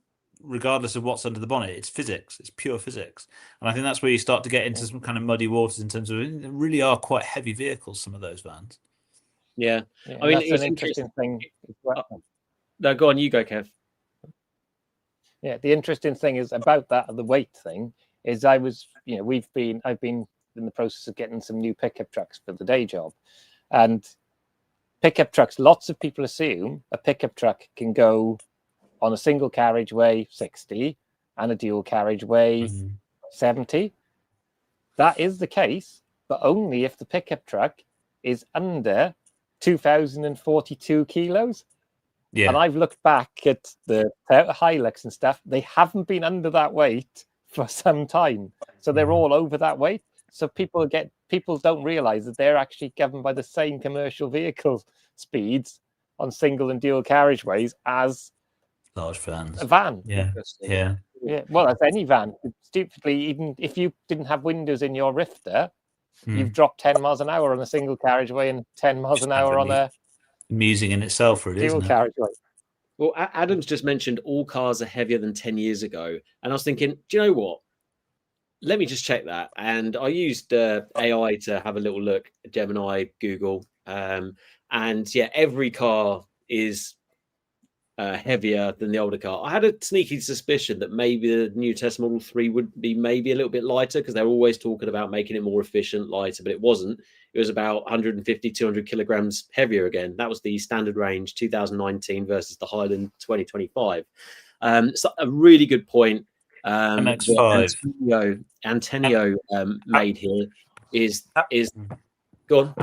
regardless of what's under the bonnet. It's physics. It's pure physics. And I think that's where you start to get into some kind of muddy waters in terms of, they really are quite heavy vehicles, some of those vans. Yeah. That's an interesting thing. No, go on, you go, Kev. Yeah, the interesting thing is about the weight thing is I've been in the process of getting some new pickup trucks for the day job. And pickup trucks, lots of people assume a pickup truck can go on a single carriageway 60 and a dual carriageway 70. That is the case, but only if the pickup truck is under 2,042 kilos. Yeah. And I've looked back at the Hilux and stuff. They haven't been under that weight for some time. So they're all over that weight. So people don't realize that they're actually governed by the same commercial vehicle speeds on single and dual carriageways as large vans. a van. Yeah. Yeah. Yeah. Well, as any van. Stupidly, even if you didn't have windows in your Rifter, you've dropped 10 miles an hour on a single carriageway and 10 miles an hour on a amusing in itself, really, dual isn't it? carriageway. Well, Adam's just mentioned all cars are heavier than 10 years ago. And I was thinking, do you know what? Let me just check that. And I used AI to have a little look, Gemini, Google. And yeah, every car is heavier than the older car. I had a sneaky suspicion that maybe the new Tesla Model 3 would be maybe a little bit lighter because they're always talking about making it more efficient, lighter, but it wasn't. It was about 150, 200 kilograms heavier again. That was the standard range 2019 versus the Highland 2025. So a really good point. MX-5. Antonio made here is go on.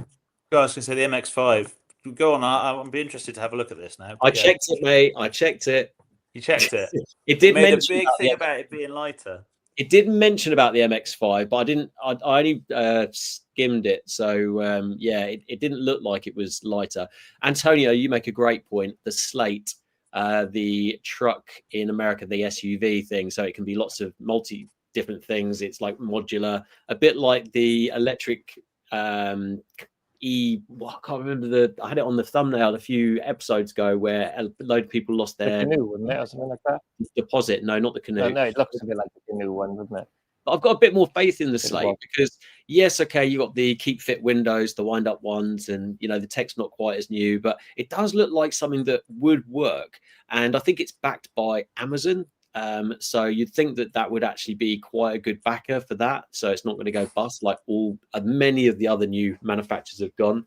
I was going to say the MX-5. Go on. I'll be interested to have a look at this now. I checked it, mate. I checked it. You checked it. It did made mention a big thing about it being lighter. It didn't mention about the MX-5, but I didn't. I only skimmed it, so yeah, it didn't look like it was lighter. Antonio, you make a great point. The Slate, the truck in America, the SUV thing, so it can be lots of different things. It's like modular, a bit like the electric. I can't remember I had it on the thumbnail a few episodes ago where a load of people lost their canoe, wasn't it, or something like that? Deposit. No, not the canoe. No, it looks a bit like the canoe one, doesn't it? But I've got a bit more faith in the Slate because yes, okay, you got the keep fit windows, the wind up ones, and the tech's not quite as new, but it does look like something that would work. And I think it's backed by Amazon. So you'd think that would actually be quite a good backer for that. So it's not going to go bust like many of the other new manufacturers have gone.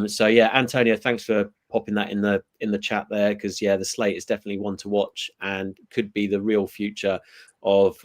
So yeah, Antonio, thanks for popping that in the chat there, because yeah, the Slate is definitely one to watch and could be the real future of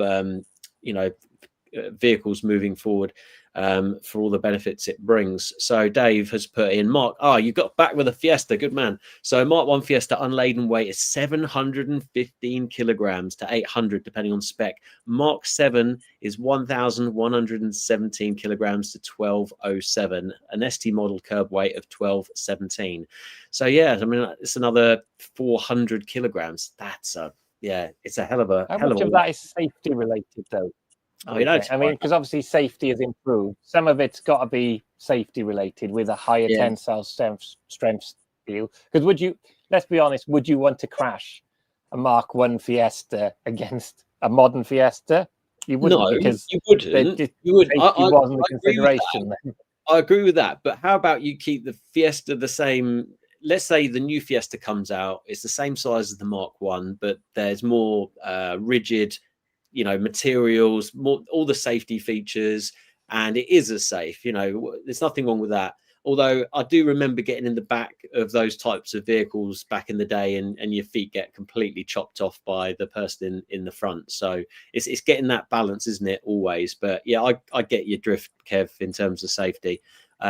vehicles moving forward, for all the benefits it brings. So Dave has put in, Mark, you got back with a Fiesta, good man. So Mark 1 Fiesta unladen weight is 715 kilograms to 800 depending on spec. Mark 7 is 1,117 kilograms to 1,207. An ST model curb weight of 1,217. So yeah, I mean, it's another 400 kilograms. That's it's a hell of a. How much of that is safety related though? I mean, because obviously safety has improved. Some of it's got to be safety related with a higher tensile strength steel. Because let's be honest, would you want to crash a Mark 1 Fiesta against a modern Fiesta? You wouldn't. No, because you wouldn't. You wouldn't. Safety wasn't a consideration. I agree with that. But how about you keep the Fiesta the same? Let's say the new Fiesta comes out. It's the same size as the Mark 1, but there's more rigid materials, all the safety features, and it is as safe. There's nothing wrong with that. Although I do remember getting in the back of those types of vehicles back in the day, and your feet get completely chopped off by the person in the front. So it's getting that balance, isn't it? Always. But yeah, I get your drift, Kev, in terms of safety.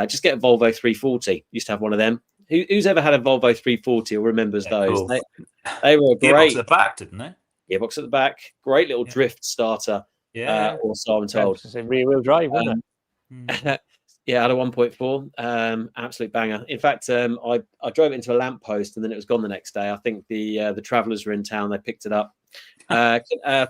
Just get a Volvo 340. Used to have one of them. Who's ever had a Volvo 340 or remembers those? Cool. They were great. At the back, didn't they? Gearbox at the back, great little drift starter. Also, I'm told. It's a rear-wheel drive, wasn't it? Yeah, I had a 1.4, absolute banger. In fact, I drove it into a lamppost and then it was gone the next day. I think the Travellers were in town; they picked it up.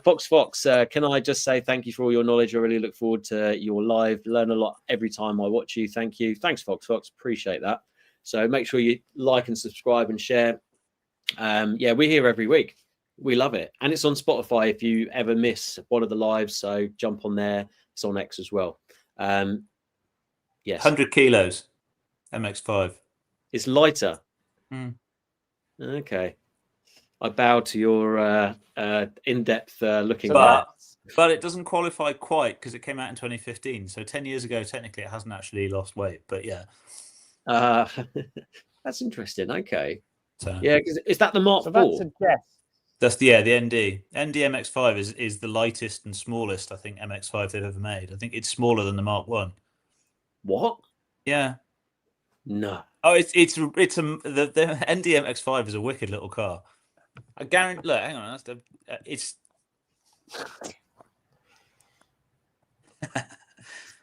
Fox, can I just say thank you for all your knowledge? I really look forward to your live. Learn a lot every time I watch you. Thank you. Thanks, Fox. Appreciate that. So make sure you like and subscribe and share. We're here every week. We love it. And it's on Spotify if you ever miss one of the lives. So jump on there. It's on X as well. Yes. 100 kilos. MX-5. It's lighter. Okay. I bow to your in-depth looking at that. But it doesn't qualify quite because it came out in 2015. So 10 years ago, technically, it hasn't actually lost weight. But yeah. That's interesting. Okay. So, yeah, is that the Mark 4? That's a guess. That's the ND. ND MX-5 is the lightest and smallest, I think, MX-5 they've ever made. I think it's smaller than the Mark 1. What? Yeah. No. Oh, the ND MX-5 is a wicked little car. I guarantee. Look, hang on.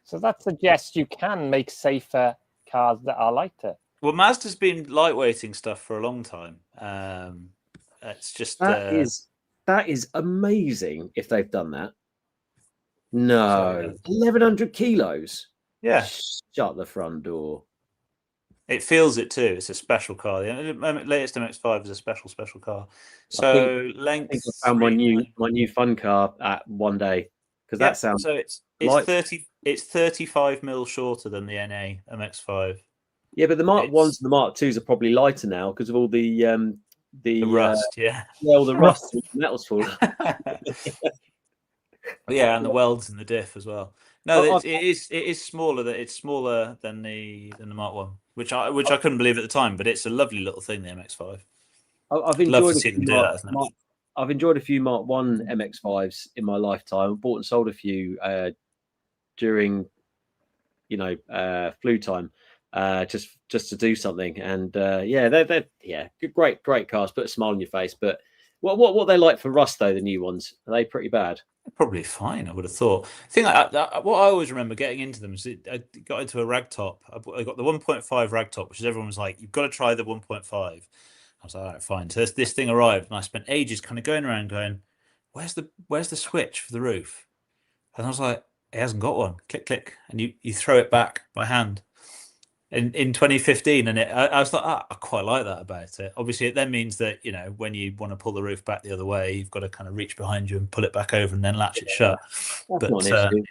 So that suggests you can make safer cars that are lighter. Well, Mazda's been lightweighting stuff for a long time. It's just That is amazing if they've done that. No, 1,100 kilos. Yeah, shut the front door. It feels it too. It's a special car. The latest MX-5 is a special car. So length. I found my new fun car at one day because that sounds. So it's 35 mil shorter than the NA MX-5. Yeah, but the Mark 1s and the Mark 2s are probably lighter now because of all the rust. All the rust and metal's falling. Yeah, and the welds and the diff as well. No, it is smaller. It's smaller than the Mark 1, which I couldn't believe at the time. But it's a lovely little thing, the MX-5. I've enjoyed to see them do that. I've enjoyed a few Mark 1 MX-5s in my lifetime. Bought and sold a few during, flu time, just to do something. And they're great cars. Put a smile on your face. But what they like for rust though? The new ones, are they pretty bad? Probably fine, I would have thought. What I always remember getting into them is I got into a ragtop. I got the 1.5 ragtop, which is everyone was like, "You've got to try the 1.5." I was like, "All right, fine." So this thing arrived, and I spent ages kind of going around, going, "Where's the switch for the roof?" And I was like, "It hasn't got one." Click, click, and you throw it back by hand. In 2015, and I was like, I quite like that about it. Obviously, it then means that when you want to pull the roof back the other way, you've got to kind of reach behind you and pull it back over and then latch it shut. That's not an issue.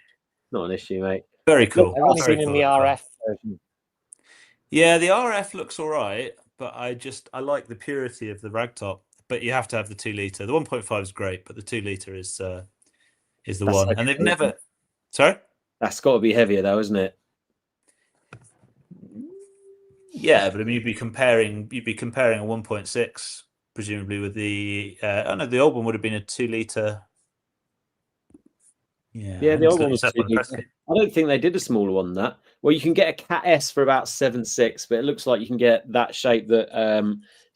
Not an issue, mate. Very cool. I've only seen in the RF version. Yeah, the RF looks all right, but I like the purity of the ragtop. But you have to have the 2 litre. The 1.5 is great, but the 2 litre is the one. And they've never. Sorry. That's got to be heavier, though, isn't it? Yeah, but I mean, you'd be comparing a 1.6 presumably with the. The old one would have been a 2 litre. Yeah, the old one was 2 litre. I don't think they did a smaller one than that. Well, you can get a Cat S for about 7.6, but it looks like you can get that shape that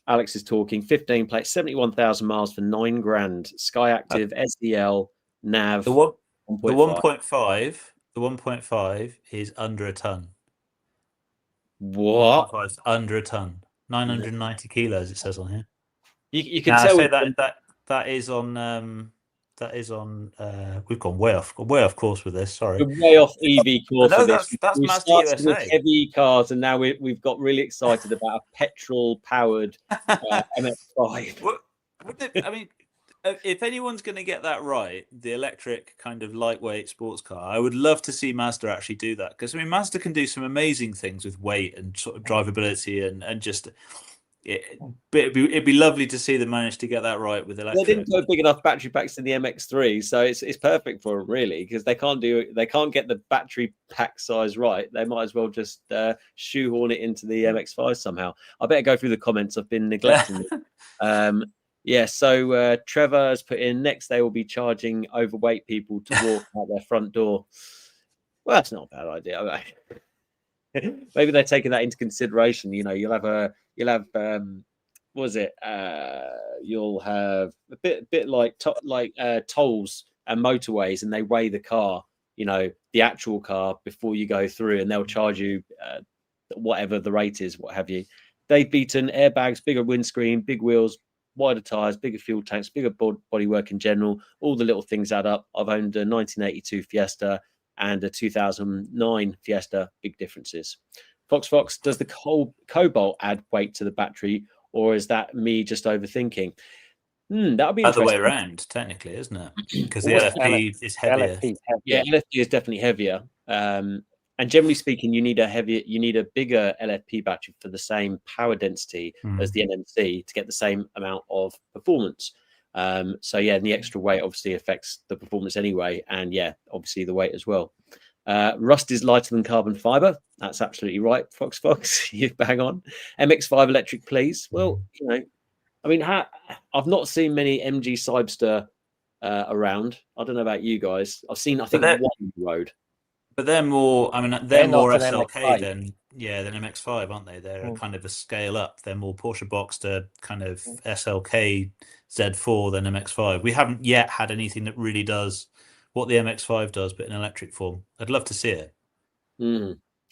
Alex is talking. 15 plates, 71,000 miles for £9,000. Sky Active, SDL, nav. The 1.5. The 1.5 is under a ton. What? It's under a ton, 990 kilos. It says on here. You can tell that is on. We've gone way off course with this. Sorry, we're way off EV course. No, that's Mazda USA. With heavy cars, and now we've got really excited about a petrol-powered MX-5. I mean, if anyone's going to get that right, the electric kind of lightweight sports car, I would love to see Mazda actually do that, because I mean, Mazda can do some amazing things with weight and sort of drivability and just. It'd be lovely to see them manage to get that right with electric. They didn't put big enough battery packs in the MX-3, so it's perfect for them really, because they can't get the battery pack size right. They might as well just shoehorn it into the MX-5 somehow. I better go through the comments. I've been neglecting them. So Trevor has put in, next they will be charging overweight people to walk out their front door. Well, that's not a bad idea. Maybe they're taking that into consideration. You'll have you'll have a bit like tolls and motorways, and they weigh the car, the actual car before you go through, and they'll charge you whatever the rate is, what have you. They've beaten airbags, bigger windscreen, big wheels, wider tires, bigger fuel tanks, bigger bodywork in general. All the little things add up. I've owned a 1982 Fiesta and a 2009 Fiesta. Big differences. Fox, does the cobalt add weight to the battery, or is that me just overthinking? That would be other way around, technically, isn't it? Because the LFP is heavier. Yeah, LFP is definitely heavier. And generally speaking, you need a bigger LFP battery for the same power density as the NMC to get the same amount of performance. And the extra weight obviously affects the performance anyway, and obviously the weight as well. Rust is lighter than carbon fiber. That's absolutely right, Fox. You bang on. MX-5 electric, please. Well, I mean, I've not seen many MG Cybster around. I don't know about you guys. I think one on the road. But they're more. I mean, they're more SLK than MX-5, aren't they? They're kind of a scale up. They're more Porsche Boxster kind of SLK Z4 than MX-5. We haven't yet had anything that really does what the MX-5 does, but in electric form. I'd love to see it.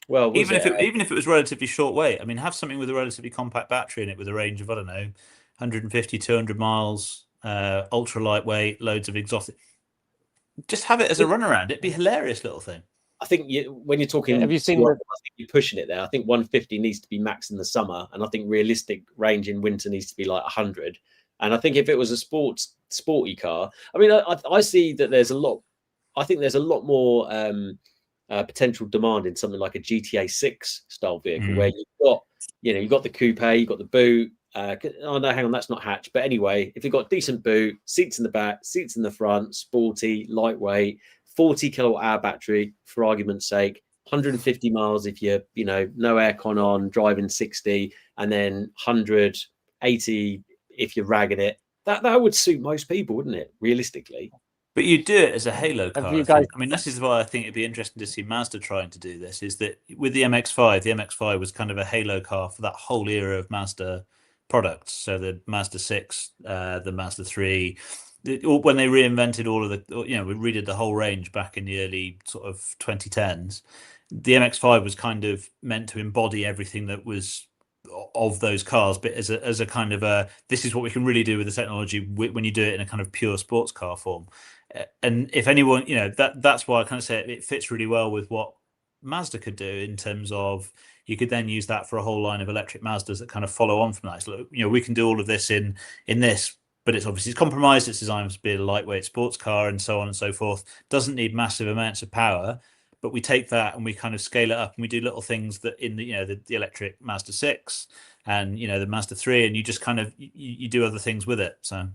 Well, Even if it was relatively short weight. I mean, have something with a relatively compact battery in it with a range of, I don't know, 150, 200 miles, ultra lightweight, loads of exotic. Just have it as a runaround. It'd be a hilarious little thing. I think when you're talking, have you seen? I think you're pushing it there. I think 150 needs to be max in the summer, and I think realistic range in winter needs to be like 100. And I think if it was a sporty car, I mean, I see that there's a lot. I think there's a lot more potential demand in something like a GTA 6 style vehicle, where you've got the coupe, you've got the boot. Oh no, hang on, that's not hatch. But anyway, if you've got decent boot, seats in the back, seats in the front, sporty, lightweight, 40 kilowatt hour battery, for argument's sake, 150 miles if you're, no aircon on, driving 60, and then 180 if you're ragging it. That would suit most people, wouldn't it? Realistically. But you do it as a halo car. I mean, this is why I think it'd be interesting to see Mazda trying to do this. Is that with the MX-5 was kind of a halo car for that whole era of Mazda products. So the Mazda 6, the Mazda 3, when they reinvented all of the, we redid the whole range back in the early sort of 2010s. The MX-5 was kind of meant to embody everything that was of those cars, but as a kind of this is what we can really do with the technology when you do it in a kind of pure sports car form. And if anyone, that's why I kind of say it fits really well with what Mazda could do in terms of you could then use that for a whole line of electric Mazdas that kind of follow on from that. So, we can do all of this in this, but it's compromised. It's designed to be a lightweight sports car and so on and so forth. Doesn't need massive amounts of power, but we take that and we kind of scale it up and we do little things that in the electric Mazda 6 and the Mazda 3, and you just kind of you do other things with it. So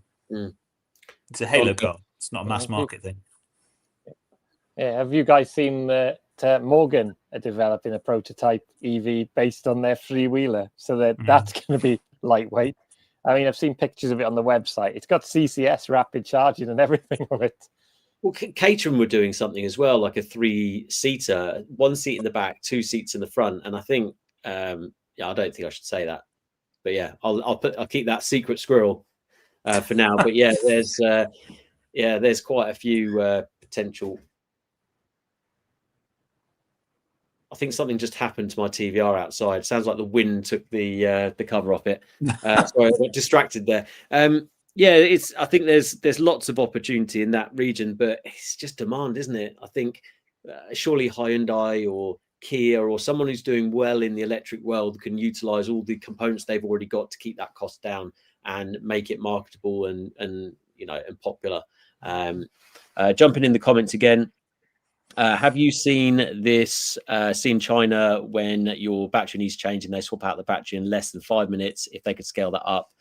it's a halo car. It's not a mass market thing. Yeah, have you guys seen that Morgan are developing a prototype EV based on their three-wheeler? So that's going to be lightweight. I mean, I've seen pictures of it on the website. It's got CCS rapid charging and everything on it. Well, Caterham were doing something as well, like a 3-seater, 1 seat in the back, 2 seats in the front. And I think, I don't think I should say that, but yeah, I'll keep that secret squirrel for now. But yeah, there's quite a few potential. I think something just happened to my TVR outside. Sounds like the wind took the cover off it. Sorry, I got distracted there. I think there's lots of opportunity in that region, but it's just demand, isn't it? I think surely Hyundai or Kia or someone who's doing well in the electric world can utilize all the components they've already got to keep that cost down and make it marketable and popular. Jumping in the comments again. Have you seen China when your battery needs changing, they swap out the battery in less than 5 minutes? If they could scale that up,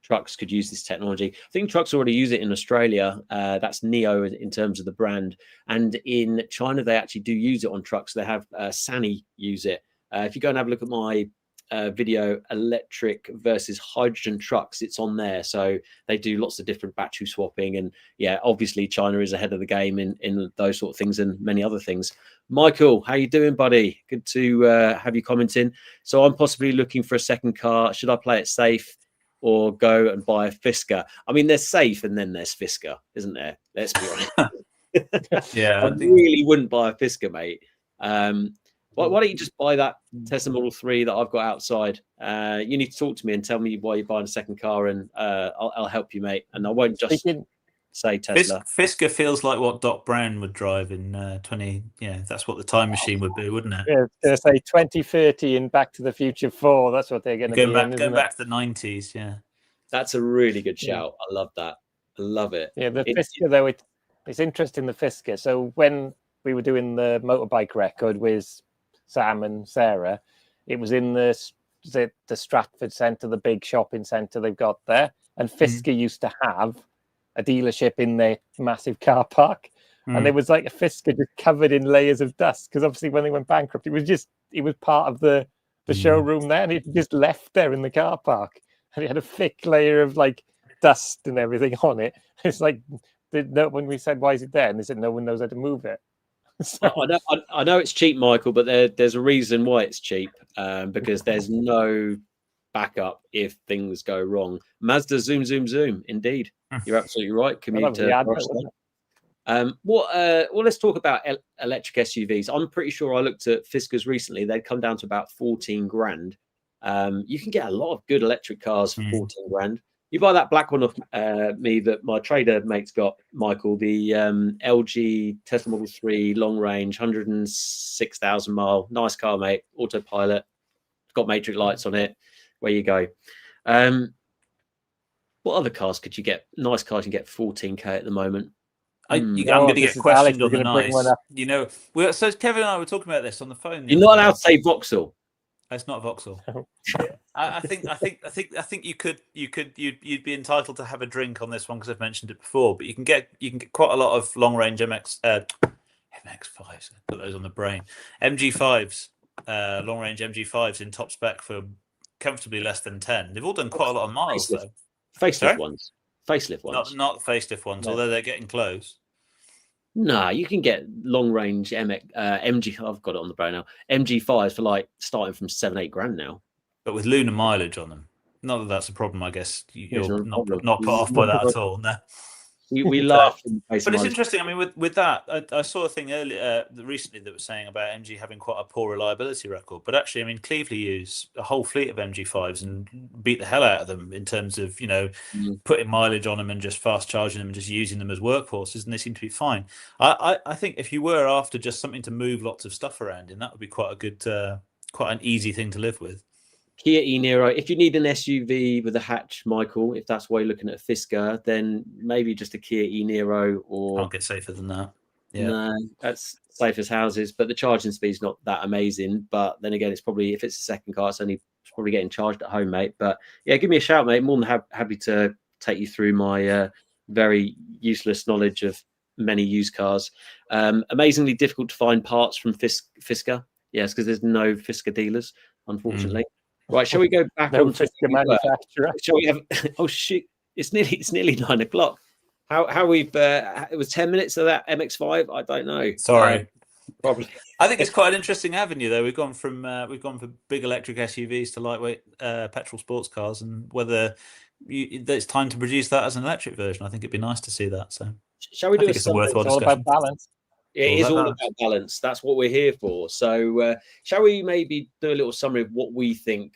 trucks could use this technology. I think trucks already use it in Australia. That's Neo in terms of the brand. And in China, they actually do use it on trucks. They have Sany use it. If you go and have a look at my video, electric versus hydrogen trucks, it's on there. So they do lots of different battery swapping. And yeah, obviously China is ahead of the game in those sort of things and many other things. Michael, how you doing, buddy? Good to have you commenting. So I'm possibly looking for a second car. Should I play it safe or go and buy a Fisker? I mean, there's safe and then there's Fisker, isn't there? Let's be honest. Yeah, I really wouldn't buy a Fisker, mate. Why don't you just buy that Tesla Model 3 that I've got outside? You need to talk to me and tell me why you're buying a second car, and I'll help you, mate. And I won't just say Tesla. Fisker feels like what Doc Brown would drive in 20. Yeah, that's what the time machine would be, wouldn't it? Yeah, going to say 2030 in Back to the Future 4. That's what they're going to be going back to the 90s. Yeah, that's a really good shout. I love that. I love it. Yeah, the Fisker though, it's interesting. The Fisker. So when we were doing the motorbike record with Sam and Sarah, it was in the Stratford Centre, the big shopping centre they've got there. And Fisker used to have a dealership in their massive car park. And there was like a Fisker just covered in layers of dust. Because obviously when they went bankrupt, it was part of the showroom there. And it just left there in the car park. And it had a thick layer of like dust and everything on it. It's like, when we said, why is it there? And they said, no one knows how to move it. So. I know it's cheap, Michael, but there's a reason why it's cheap, because there's no backup if things go wrong. Mazda zoom. Indeed, you're absolutely right. Commuter. Well, let's talk about electric SUVs. I'm pretty sure I looked at Fiskars recently. They'd come down to about 14 grand. You can get a lot of good electric cars for 14 grand. You buy that black one off me that my trader mate's got, Michael, the LG Tesla Model 3 long range, 106,000 mile. Nice car, mate. Autopilot. It's got matrix lights on it. Where you go. What other cars could you get? Nice cars you can get 14k at the moment. I'm going to get questioned on the nice. So Kevin and I were talking about this on the phone. You're not allowed to say Vauxhall. It's not Vauxhall. I think you'd be entitled to have a drink on this one because I've mentioned it before. But you can get quite a lot of long range MX5s. Put those on the brain. MG5s, long range MG5s in top spec for comfortably less than 10. They've all done quite a lot of miles though. Facelift ones. Facelift ones. Not facelift ones, although they're getting close. No, you can get long range MG. I've got it on the brain now. MG5s for like starting from 7-8 grand now. But with lunar mileage on them. Not that that's a problem, I guess. You're not put off by that at all. No. We laugh. But it's interesting. I mean, with that, I saw a thing earlier recently that was saying about MG having quite a poor reliability record. But actually, I mean, Cleveland use a whole fleet of MG5s and beat the hell out of them in terms of putting mileage on them and just fast charging them and just using them as workhorses, and they seem to be fine. I think if you were after just something to move lots of stuff around in, that would be quite a good, quite an easy thing to live with. Kia e-Niro. If you need an SUV with a hatch, Michael, if that's why you're looking at a Fisker, then maybe just a Kia e-Niro or... Can't get safer than that. Yeah. No, that's safe as houses, but the charging speed's not that amazing. But then again, it's probably, if it's a second car, it's probably getting charged at home, mate. But yeah, give me a shout, mate. More than happy to take you through my very useless knowledge of many used cars. Amazingly difficult to find parts from Fisker. Yes, because there's no Fisker dealers, unfortunately. Right, shall we go back on to the manufacturer? Shall we have? Oh shoot! It's nearly 9 o'clock. How we've? It was 10 minutes of that MX-5. I don't know. Sorry, probably. I think it's quite an interesting avenue, though. We've gone from big electric SUVs to lightweight petrol sports cars, and whether it's time to produce that as an electric version, I think it'd be nice to see that. So, shall we do it's a worthwhile discussion. All about balance. It is all about balance. That's what we're here for. So shall we maybe do a little summary of what we think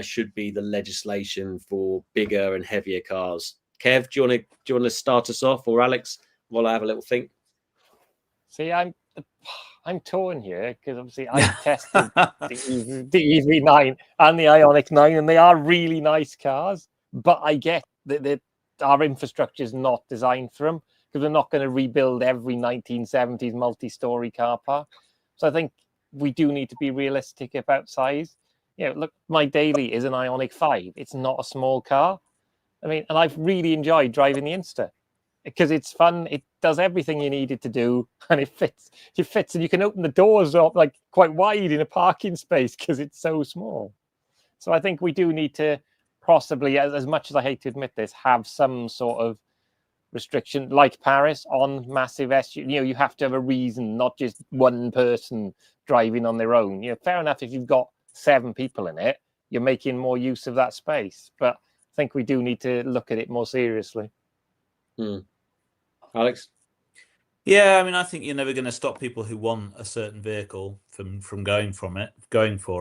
should be the legislation for bigger and heavier cars? Kev, do you want to start us off, or Alex, while I have a little think? See, I'm torn here because obviously I tested the EV9 and the Ioniq 9, and they are really nice cars. But I get that our infrastructure is not designed for them, because we're not going to rebuild every 1970s multi-story car park. So I think we do need to be realistic about size. Look, my daily is an Ioniq 5. It's not a small car. I mean, and I've really enjoyed driving the Insta because it's fun. It does everything you need it to do, and it fits. It fits, and you can open the doors up like quite wide in a parking space because it's so small. So I think we do need to possibly, as much as I hate to admit this, have some sort of restriction like Paris on massive SUV. You have to have a reason, not just one person driving on their own. Fair enough if you've got 7 people in it, you're making more use of that space. But I think we do need to look at it more seriously. Alex? Yeah, I mean, I think you're never going to stop people who want a certain vehicle from going for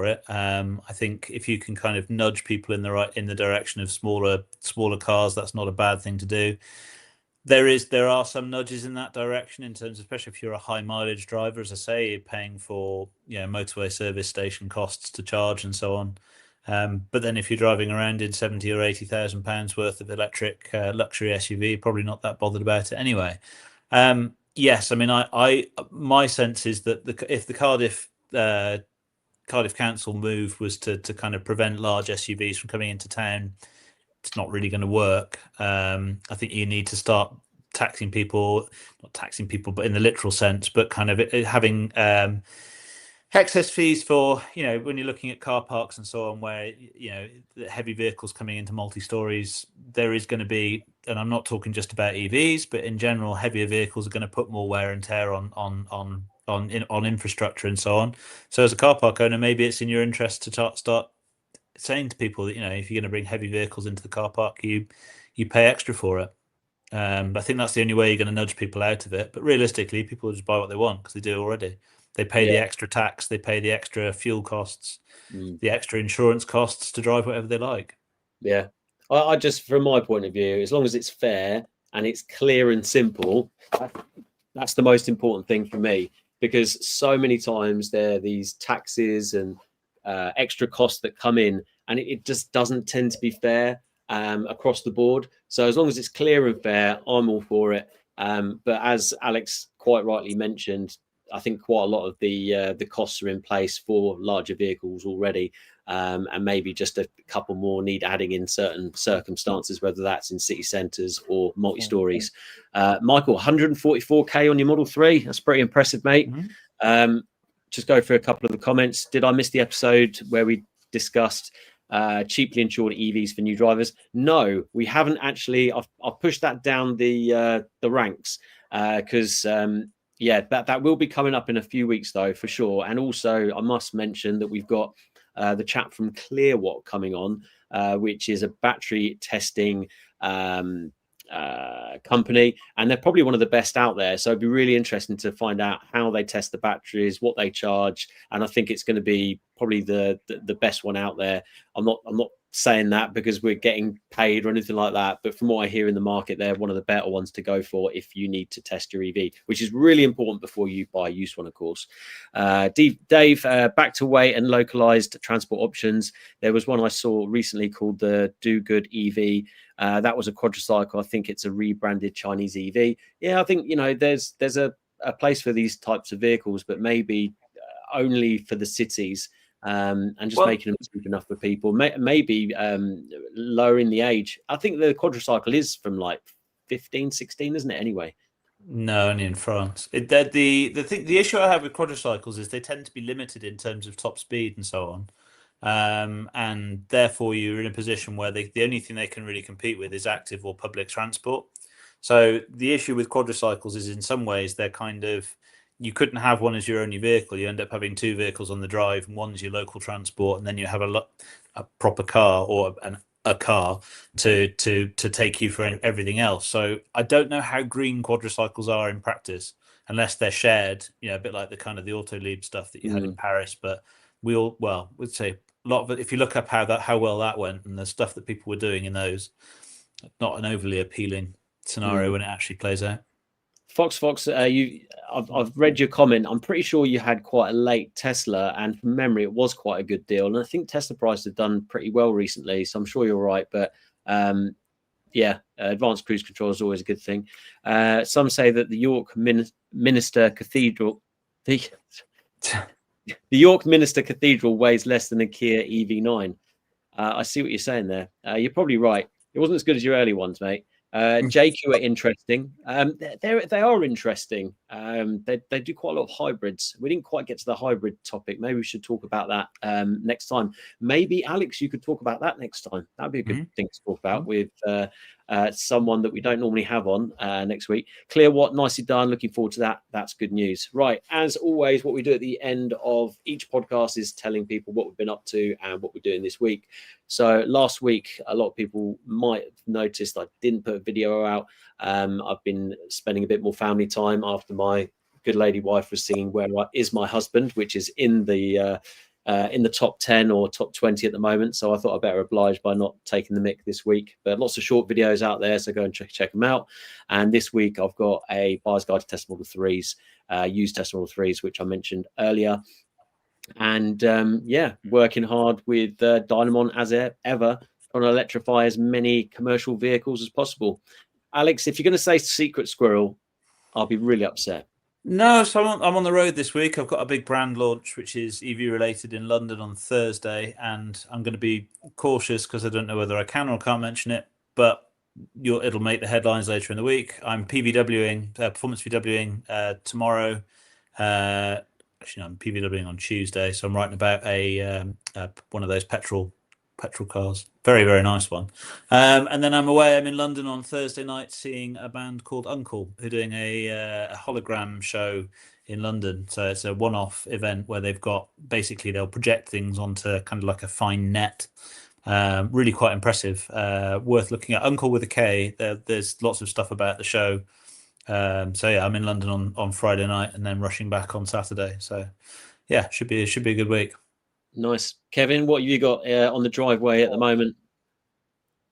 it. I think if you can kind of nudge people in the direction of smaller cars, that's not a bad thing to do. There are some nudges in that direction in terms of, especially if you're a high mileage driver, as I say, you're paying for motorway service station costs to charge and so on. But then if you're driving around in 70 or 80,000 pounds worth of electric luxury SUV, probably not that bothered about it anyway. Yes, I mean, my sense is that if the Cardiff Council move was to kind of prevent large SUVs from coming into town, it's not really going to work. I think you need to start taxing people, not taxing people, but in the literal sense, but kind of having excess fees for, when you're looking at car parks and so on, where, the heavy vehicles coming into multi-stories, there is going to be, and I'm not talking just about EVs, but in general, heavier vehicles are going to put more wear and tear on infrastructure and so on. So as a car park owner, maybe it's in your interest to start saying to people that, if you're going to bring heavy vehicles into the car park, you pay extra for it. I think that's the only way you're going to nudge people out of it. But realistically, people will just buy what they want because they do already. They pay the extra tax, they pay the extra fuel costs, the extra insurance costs to drive whatever they like. Yeah. I just, from my point of view, as long as it's fair and it's clear and simple, that's the most important thing for me, because so many times there are these taxes and extra costs that come in, and it just doesn't tend to be fair across the board. So as long as it's clear and fair, I'm all for it. But as Alex quite rightly mentioned, I think quite a lot of the costs are in place for larger vehicles already, and maybe just a couple more need adding in certain circumstances, whether that's in city centres or multi-stories. Michael, 144k on your Model 3. That's pretty impressive, mate. Just go through a couple of the comments. Did I miss the episode where we discussed cheaply insured EVs for new drivers? No, we haven't actually. I've pushed that down the ranks because that will be coming up in a few weeks though, for sure. And also I must mention that we've got the chap from Clearwatt coming on, which is a battery testing company, and they're probably one of the best out there. So it'd be really interesting to find out how they test the batteries, what they charge, and I think it's going to be probably the best one out there. I'm not saying that because we're getting paid or anything like that, but from what I hear in the market, they're one of the better ones to go for if you need to test your EV, which is really important before you buy a used one, of course. Dave, back to weight and localized transport options. There was one I saw recently called the Do Good EV. That was a quadricycle. I think it's a rebranded Chinese EV. Yeah, I think, there's a place for these types of vehicles, but maybe only for the cities. And just making them cheap enough for people, maybe lowering the age. I think the quadricycle is from like 15, 16, isn't it? Anyway, no, only in France. The issue I have with quadricycles is they tend to be limited in terms of top speed and so on, and therefore you're in a position where the only thing they can really compete with is active or public transport. So the issue with quadricycles is in some ways they're kind of, you couldn't have one as your only vehicle. You end up having two vehicles on the drive, and one's your local transport, and then you have a proper car or a car to take you for everything else. So I don't know how green quadricycles are in practice, unless they're shared. A bit like the kind of the Autolibre stuff that you had in Paris. But we'd say a lot of it. If you look up how well that went and the stuff that people were doing in those, not an overly appealing scenario when it actually plays out. Fox, I've read your comment. I'm pretty sure you had quite a late Tesla, and from memory, it was quite a good deal. And I think Tesla prices have done pretty well recently, so I'm sure you're right. But advanced cruise control is always a good thing. Some say that the York Minster Cathedral, the York Minster Cathedral weighs less than a Kia EV9. I see what you're saying there. You're probably right. It wasn't as good as your early ones, mate. JQ are interesting. They are interesting. They do quite a lot of hybrids. We didn't quite get to the hybrid topic. Maybe we should talk about that next time. Maybe Alex, you could talk about that next time. That'd be a good thing to talk about with someone that we don't normally have on next week. Clearwatt, nicely done. Looking forward to that. That's good news. Right. As always, what we do at the end of each podcast is telling people what we've been up to and what we're doing this week. So last week, a lot of people might have noticed I didn't put a video out. I've been spending a bit more family time after my good lady wife was singing "Where Is My Husband," which is in the top 10 or top 20 at the moment. So I thought I'd better oblige by not taking the mick this week. But lots of short videos out there, so go and check them out. And this week I've got a buyer's guide to Tesla Model 3s, used Tesla Model 3s, which I mentioned earlier. And working hard with Dynamon as ever, trying to electrify as many commercial vehicles as possible. Alex, if you're going to say secret squirrel, I'll be really upset. No, so I'm on the road this week. I've got a big brand launch, which is EV related in London on Thursday, and I'm going to be cautious because I don't know whether I can or can't mention it, but it'll make the headlines later in the week. I'm PVWing, performance VWing tomorrow. Actually, I'm PVWing on Tuesday, so I'm writing about one of those petrol cars. Very, very nice one. And then I'm away. I'm in London on Thursday night seeing a band called Uncle, who are doing a hologram show in London. So it's a one-off event where they'll project things onto kind of like a fine net Really quite impressive. Worth looking at. Uncle with a K. There's lots of stuff about the show. So yeah, I'm in London on Friday night and then rushing back on Saturday. So yeah, should be a good week. Nice. Kevin, what have you got on the driveway at the moment?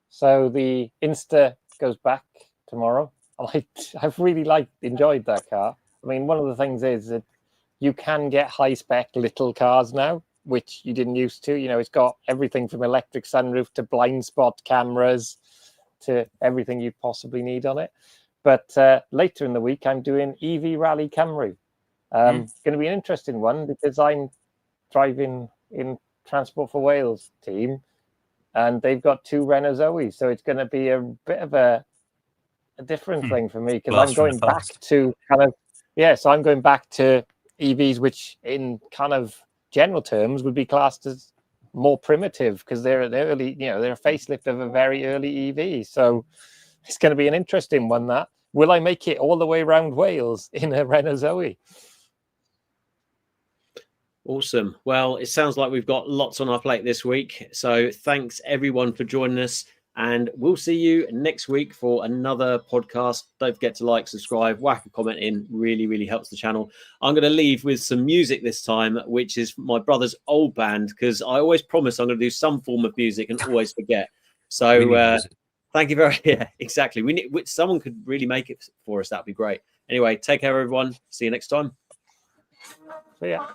So the Insta goes back tomorrow. I've really enjoyed that car. I mean, one of the things is that you can get high spec little cars now, which you didn't used to. You know, it's got everything from electric sunroof to blind spot cameras to everything you'd possibly need on it. But later in the week, I'm doing EV Rally Camry. It's going to be an interesting one because I'm driving in Transport for Wales team, and they've got 2 Renault Zoe, so it's going to be a bit of a different thing for me because I'm going back to so I'm going back to EVs, which in kind of general terms would be classed as more primitive because they're early, they're a facelift of a very early EV. So it's going to be an interesting one. That will I make it all the way around Wales in a Renault Zoe? Awesome. Well, it sounds like we've got lots on our plate this week. So thanks everyone for joining us. And we'll see you next week for another podcast. Don't forget to like, subscribe, whack a comment in. Really, really helps the channel. I'm going to leave with some music this time, which is my brother's old band, because I always promise I'm going to do some form of music and always forget. So thank you very much. Yeah, exactly. We need someone could really make it for us. That'd be great. Anyway, take care, everyone. See you next time. See ya.